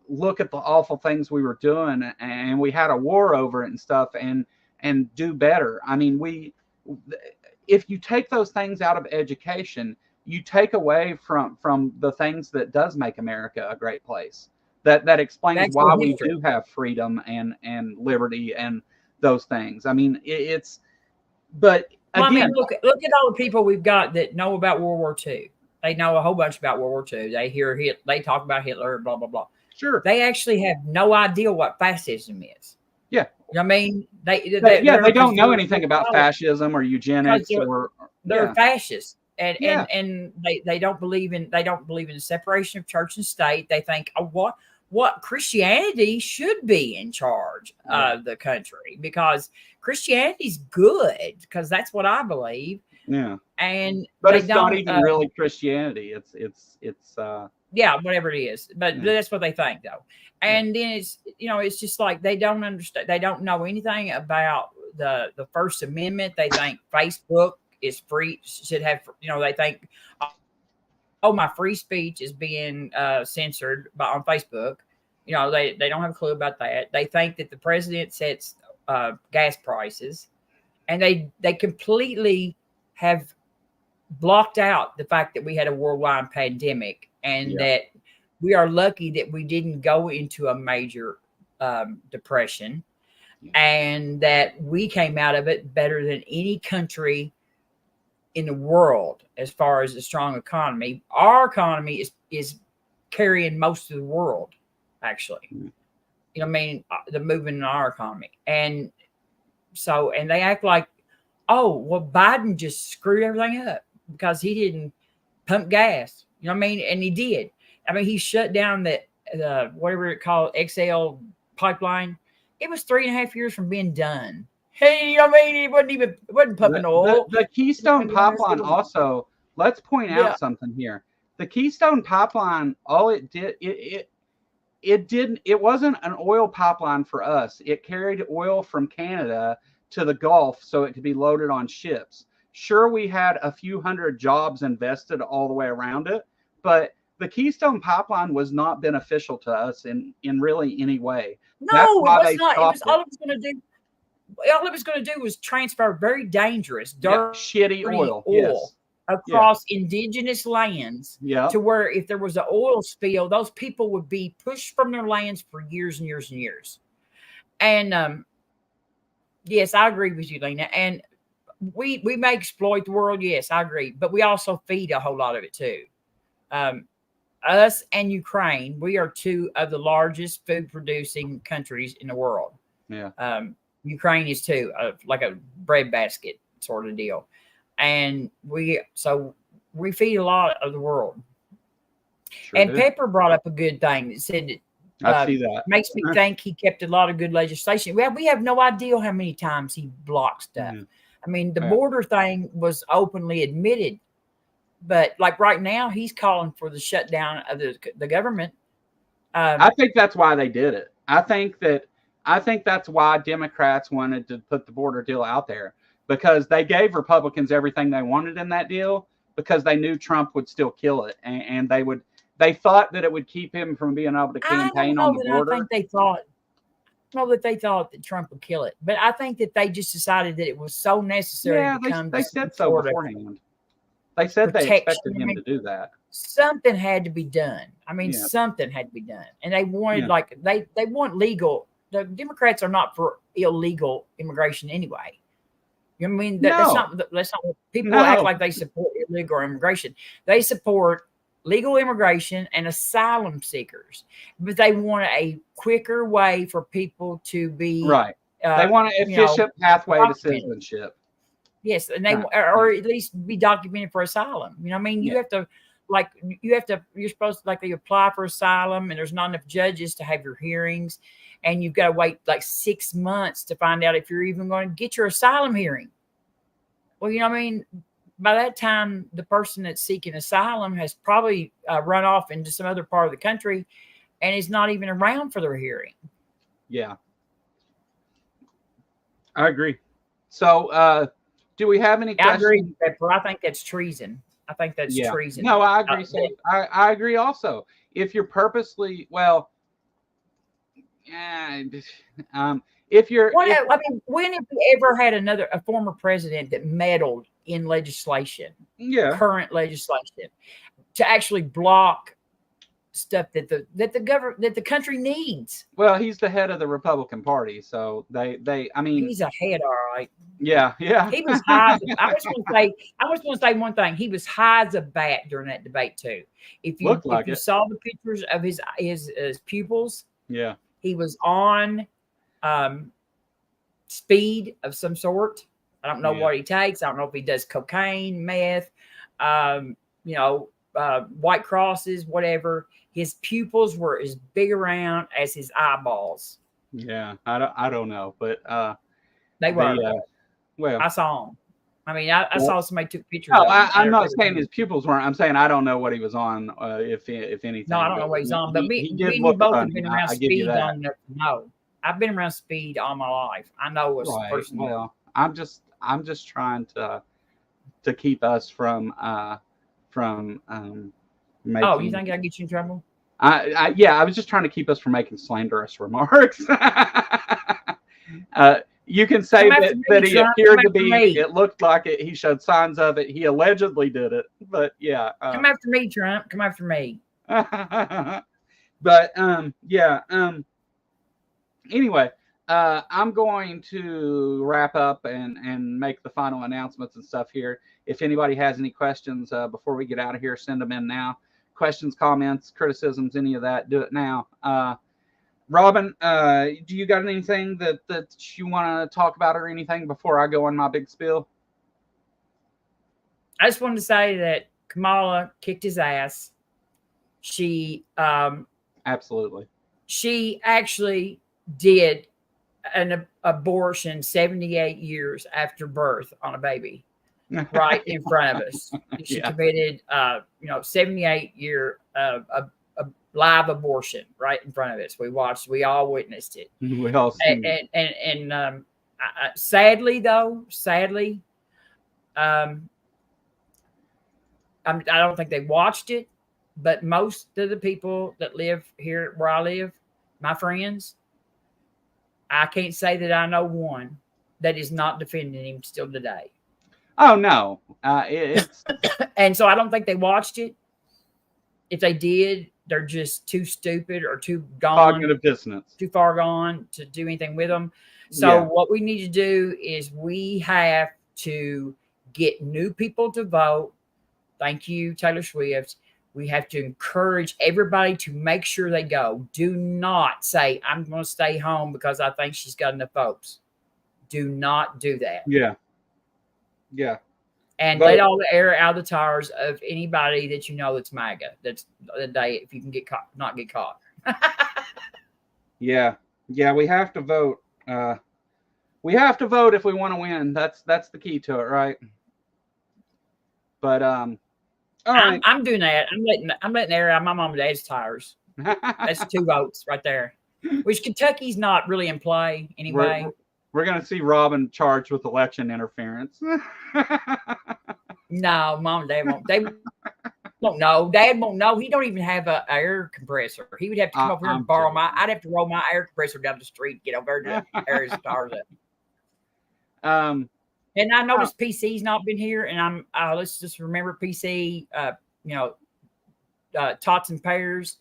look at the awful things we were doing, and we had a war over it and stuff, and do better. I mean, if you take those things out of education, you take away from the things that does make America a great place. That explains That's why the we history. do have freedom and liberty and those things. I mean, but Well, I again, mean, look at all the people we've got that know about World War II. They know a whole bunch about World War II. They hear they talk about Hitler, blah blah blah. sure, They actually have no idea what fascism is. yeah. You know what I mean? They don't know anything about fascism or eugenics they're fascists, and Yeah. and they don't believe in the separation of church and state. They think, oh, what Christianity should be in charge of the country, because Christianity's good, because that's what I believe. Yeah. But it's not even really Christianity. It's yeah, whatever it is. But that's what they think, though. And then it's just like they don't understand. They don't know anything about the First Amendment. They think Facebook is free, should have, they think, oh, my free speech is being censored on Facebook. They don't have a clue about that. They think that the president sets gas prices, and they completely have blocked out the fact that we had a worldwide pandemic, and that we are lucky that we didn't go into a major depression, and that we came out of it better than any country in the world as far as a strong economy. Our economy is carrying most of the world, actually. You know what I mean? The movement in our economy. And they act like, oh, well, Biden just screwed everything up because he didn't pump gas. You know what I mean? And he did. I mean, he shut down the whatever it called, XL pipeline. It was 3.5 years from being done. Hey, you know what I mean? It wasn't pumping oil. The Keystone Pipeline also, let's point out something here. The Keystone Pipeline, all it did, it wasn't an oil pipeline for us. It carried oil from Canada to the Gulf so it could be loaded on ships. Sure, we had a few hundred jobs invested all the way around it, but the Keystone Pipeline was not beneficial to us in really any way. No, it was not. It was all it was going to do. All it was going to do was transfer very dangerous, dirty, shitty oil across indigenous lands to where if there was an oil spill, those people would be pushed from their lands for years and years and years. And yes, I agree with you, Lena. And we may exploit the world. Yes, I agree. But we also feed a whole lot of it too. Us and Ukraine, we are two of the largest food producing countries in the world. Yeah. Ukraine is too, like a breadbasket sort of deal. And we feed a lot of the world. Sure and do. Pepper brought up a good thing that said that I see that. Makes me think he kept a lot of good legislation. We have no idea how many times he blocked stuff. I mean, the border thing was openly admitted, but like right now, he's calling for the shutdown of the government. I think that's why they did it. I think that's why Democrats wanted to put the border deal out there, because they gave Republicans everything they wanted in that deal because they knew Trump would still kill it, and they thought that it would keep him from being able to campaign on the border. I think they thought. They thought that Trump would kill it, but I think that they just decided that it was so necessary. Yeah, they said so beforehand. They said they expected him to do that. Something had to be done. I mean, something had to be done, and they wanted they want legal. The Democrats are not for illegal immigration anyway. You know what I mean? That's not what people act like. They support illegal immigration. They support legal immigration and asylum seekers, but they want a quicker way for people to be right. They want an efficient pathway to citizenship. Yes, and or at least be documented for asylum. You know what I mean? You have to, you're supposed to, you apply for asylum, and there's not enough judges to have your hearings, and you've got to wait 6 months to find out if you're even going to get your asylum hearing. Well, you know what I mean? By that time, the person that's seeking asylum has probably run off into some other part of the country and is not even around for their hearing. Yeah. I agree. So Do we have any I questions? agree, Pepper. I think that's treason. I think that's treason. No, I agree. I agree also. If you're purposely, well, if you're, when have we ever had a former president that meddled in legislation, current legislation, to actually block stuff that the country needs? Well, he's the head of the Republican Party, so I mean, he's a head, all right. Yeah. He was high. I was going to say one thing. He was high as a bat during that debate too. If you saw the pictures of his pupils, he was on speed of some sort. I don't know what he takes. I don't know if he does cocaine, meth, white crosses, whatever. His pupils were as big around as his eyeballs. Yeah, I don't know, but they were. Well, I saw him. I mean, I saw somebody took pictures. No, I'm not saying his pupils weren't. I'm saying I don't know what he was on, if anything. No, I don't know what he's on. But me and you both have been around speed long enough to know. I've been around speed all my life. I know what's personal. Well, I'm just trying to keep us from making. Oh, you think I'll get you in trouble? I was just trying to keep us from making slanderous remarks. You can say that he appeared to be. It looked like it. He showed signs of it. He allegedly did it. But yeah, come after me, Trump. Come after me. But Anyway, I'm going to wrap up and make the final announcements and stuff here. If anybody has any questions before we get out of here, send them in now. Questions, comments, criticisms, any of that, do it now. Robin, do you got anything that you want to talk about or anything before I go on my big spiel? I just wanted to say that Kamala kicked his ass. She absolutely. She actually did an abortion 78 years after birth on a baby, right in front of us. She committed 78-year live abortion right in front of us. We all witnessed it. We all seen it. And sadly, I don't think they watched it, but most of the people that live here where I live, my friends, I can't say that I know one that is not defending him still today. Oh no, and so I don't think they watched it. If they did, they're just too stupid or too cognitive dissonance, too far gone to do anything with them. So what we need to do is we have to get new people to vote. Thank you, Taylor Swift. We have to encourage everybody to make sure they go. Do not say, I'm going to stay home because I think she's got enough votes. Do not do that. Yeah. And let all the air out of the tires of anybody that you know that's MAGA. That's the day if you can get caught, not get caught. Yeah, we have to vote. We have to vote if we want to win. That's the key to it, right? But all right. I'm doing that. I'm letting air out my mom and dad's tires. That's 2 votes right there. Which Kentucky's not really in play anyway. We're going to see Robin charged with election interference. No, mom and dad won't. They won't know. Dad won't know. He don't even have an air compressor. He would have to come over here and borrow I'd have to roll my air compressor down the street, get over there to air his tires up. And I noticed PC's not been here, and let's just remember PC, tots and pairs,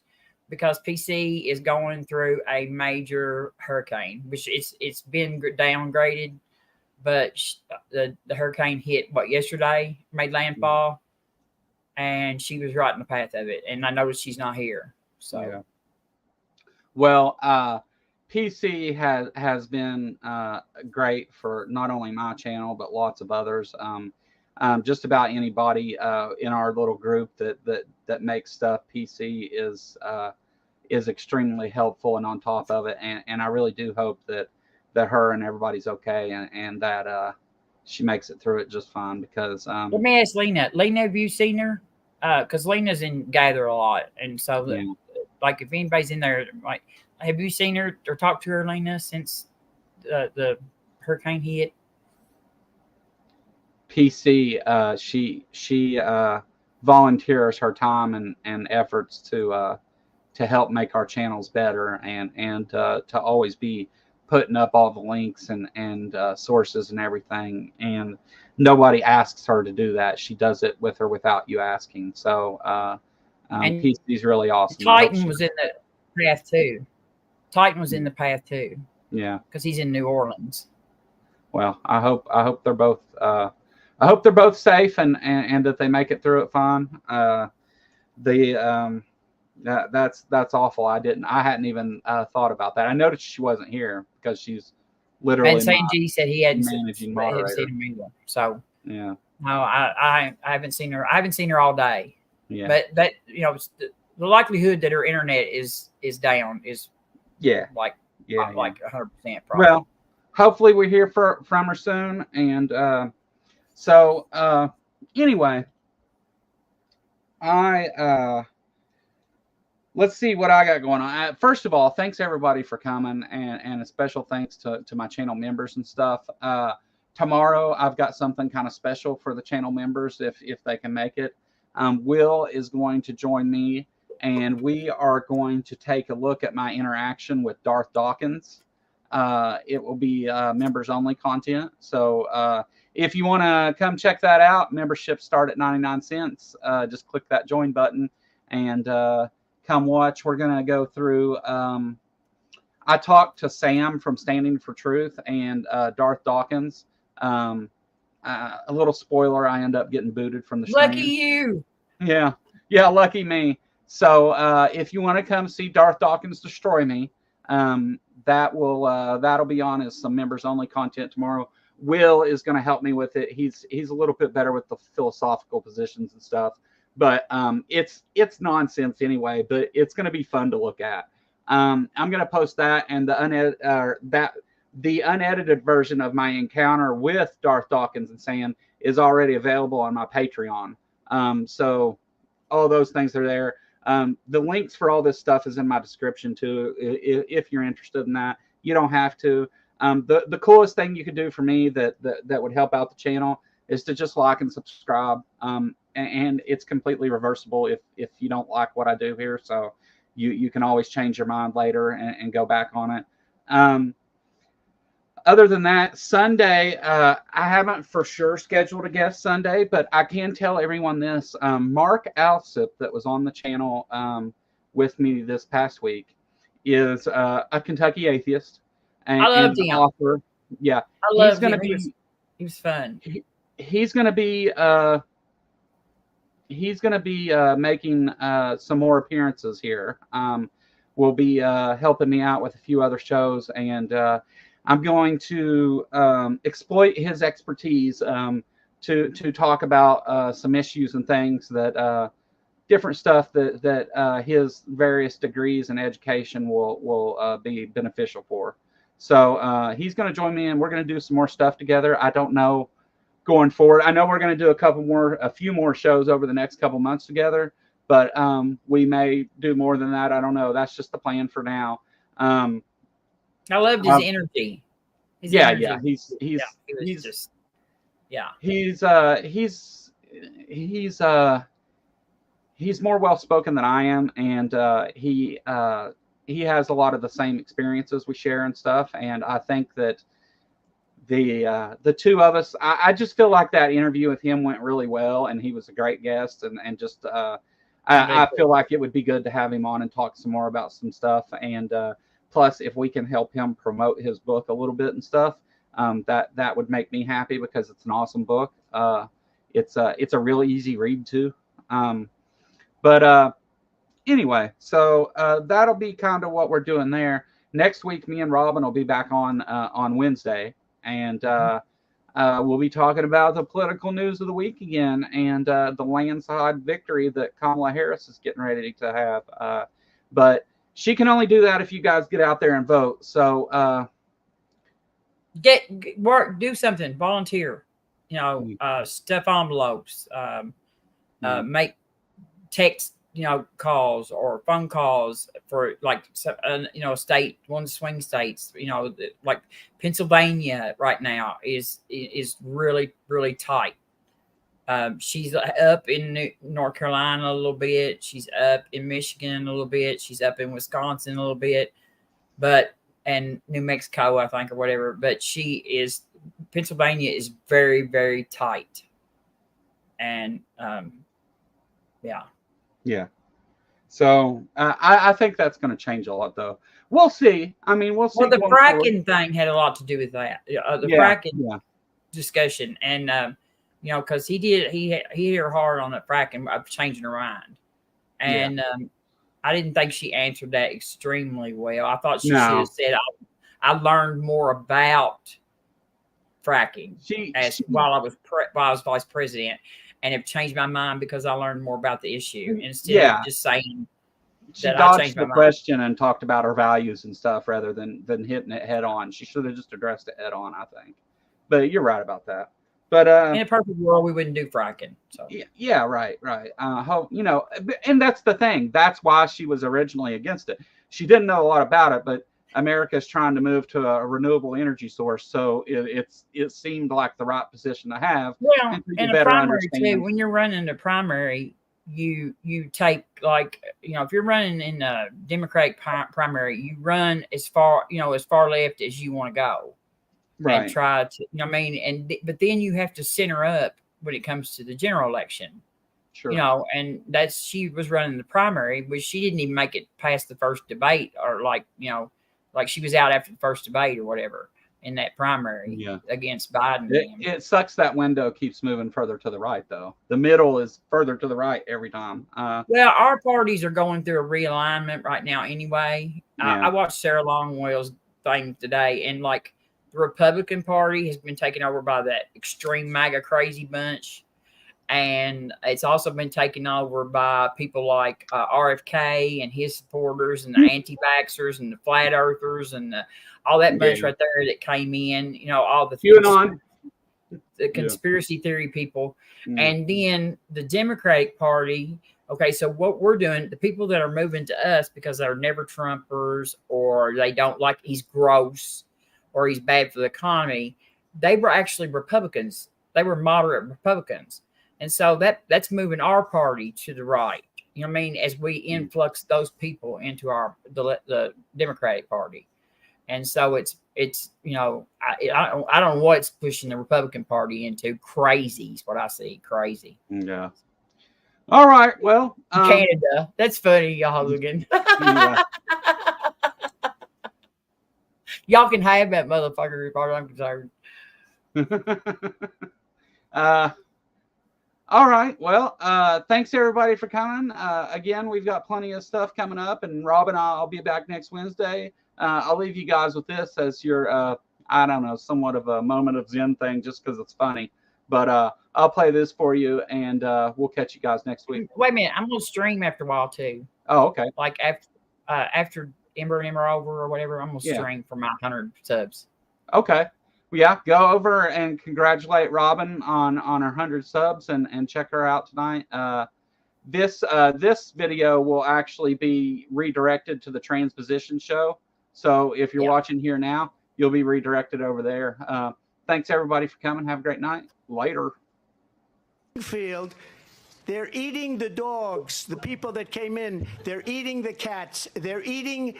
because PC is going through a major hurricane, which it's been downgraded, but the hurricane hit yesterday, made landfall, and she was right in the path of it. And I noticed she's not here. So, well, PC has been great for not only my channel but lots of others. Just about anybody in our little group that makes stuff, PC is extremely helpful and on top of it. And I really do hope that her and everybody's okay and that she makes it through it just fine. Because let me ask Lena. Lena, have you seen her? Because Lena's in Gather a lot, and so like if anybody's in there, like, have you seen her or talked to her, Lena, since the hurricane hit? PC, she volunteers her time and efforts to help make our channels better and to always be putting up all the links and sources and everything. And nobody asks her to do that. She does it with or without you asking. So And PC is really awesome. Titan was in the path too. Titan was in the path too. Yeah, because he's in New Orleans. Well, I hope they're both safe and that they make it through it fine. That's awful. I hadn't even thought about that. I noticed she wasn't here because she's literally And St. G said he hadn't managing moderator. seen him either. So yeah, no, I haven't seen her. I haven't seen her all day. Yeah, but that the likelihood that her internet is down is like 100%. Well, hopefully we hear from her soon. And so anyway, let's see what I got going on. First of all, thanks everybody for coming, and a special thanks to my channel members and stuff. Tomorrow I've got something kind of special for the channel members if they can make it. Will is going to join me, and we are going to take a look at my interaction with Darth Dawkins. It will be members only content. So if you want to come check that out, memberships start at 99 cents. Just click that join button and come watch. We're going to go through. I talked to Sam from Standing for Truth and Darth Dawkins. A little spoiler, I end up getting booted from the stream. Lucky you. Yeah, lucky me. So if you want to come see Darth Dawkins destroy me, that'll be on as some members only content tomorrow. Will is going to help me with it. He's a little bit better with the philosophical positions and stuff, but it's nonsense anyway. But it's going to be fun to look at. I'm going to post that and the unedited version of my encounter with Darth Dawkins and Sam is already available on my Patreon. So all those things are there. The links for all this stuff is in my description too. If you're interested in that, you don't have to. The coolest thing you could do for me that would help out the channel is to just like and subscribe. And it's completely reversible if you don't like what I do here. So you can always change your mind later and go back on it. Other than that, Sunday, I haven't for sure scheduled a guest Sunday, but I can tell everyone this. Mark Alsip, that was on the channel with me this past week, is a Kentucky atheist. And, I loved him. Author. Yeah. I loved him. He was fun. He's going to be making some more appearances here. Will be helping me out with a few other shows, and I'm going to exploit his expertise to talk about some issues and things that different stuff that his various degrees and education will be beneficial for. So he's going to join me, and we're going to do some more stuff together. I don't know going forward. I know we're going to do a few more shows over the next couple months together, but we may do more than that. I don't know. That's just the plan for now. I loved his energy. He's more well spoken than I am, and he has a lot of the same experiences we share and stuff. And I think that the two of us, I just feel like that interview with him went really well, and he was a great guest, and just I feel like it would be good to have him on and talk some more about some stuff. And plus, if we can help him promote his book a little bit and stuff, that would make me happy because it's an awesome book. It's a really easy read too. But anyway, so that'll be kind of what we're doing there. Next week, me and Robin will be back on Wednesday, and we'll be talking about the political news of the week again, and the landslide victory that Kamala Harris is getting ready to have. But she can only do that if you guys get out there and vote. So get work, do something, volunteer. Stuff envelopes, make text, calls or phone calls for state, one of the swing states, like Pennsylvania right now is really, really tight. She's up in North Carolina a little bit. She's up in Michigan a little bit. She's up in Wisconsin a little bit, and New Mexico, I think, or whatever. But Pennsylvania is very, very tight. And yeah. Yeah. So I think that's going to change a lot, though. We'll see. I mean, we'll see. Well, the fracking thing had a lot to do with that. The fracking discussion, and because he hit her hard on the fracking of changing her mind, and I didn't think she answered that extremely well. I thought she should have said, "I learned more about fracking while I was vice president, and have changed my mind because I learned more about the issue instead of just saying." She dodged the question and talked about her values and stuff rather than hitting it head on. She should have just addressed it head on, I think. But you're right about that. But in a perfect world, we wouldn't do fracking. So yeah, right. And that's the thing. That's why she was originally against it. She didn't know a lot about it, but America's trying to move to a renewable energy source, so it seemed like the right position to have. Well, in a primary too, when you're running the primary, you take, like, if you're running in a Democratic primary, you run as far left as you want to go. Right. And try to, but then you have to center up when it comes to the general election. Sure. And she was running the primary, but she didn't even make it past the first debate, or like she was out after the first debate or whatever in that primary against Biden. It sucks that window keeps moving further to the right, though. The middle is further to the right every time. Well, our parties are going through a realignment right now anyway. I watched Sarah Longwell's thing today, and the Republican Party has been taken over by that extreme MAGA crazy bunch. And it's also been taken over by people like RFK and his supporters, and the anti-vaxxers and the flat earthers and all that bunch right there that came in, all the QAnon, the conspiracy theory people. And then the Democratic Party. Okay, so what we're doing, the people that are moving to us because they're never Trumpers, or they don't like, he's gross, or he's bad for the economy, they were actually Republicans. They were moderate Republicans. And so that's moving our party to the right. As we influx those people into the Democratic Party. And so it's I don't know what it's pushing the Republican Party into. Crazy is what I see. Crazy. Yeah. All right. Well, Canada. That's funny, y'all. Again. Y'all can have that motherfucker as far as I'm concerned. All right. Well, thanks everybody for coming. Again, we've got plenty of stuff coming up, and Rob and I'll be back next Wednesday. I'll leave you guys with this as your, I don't know, somewhat of a moment of Zen thing, just because it's funny. But I'll play this for you, and we'll catch you guys next week. Wait a minute. I'm going to stream after a while, too. Oh, okay. Like after Ember and Ember over or whatever, I'm going to stream for my 100 subs. Okay. Yeah, go over and congratulate Robin on her 100 subs and check her out tonight. This video will actually be redirected to the Transposition show. So if you're watching here now, you'll be redirected over there. Thanks everybody for coming. Have a great night. Later. Field. They're eating the dogs, the people that came in. They're eating the cats. They're eating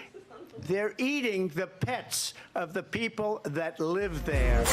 the pets of the people that live there.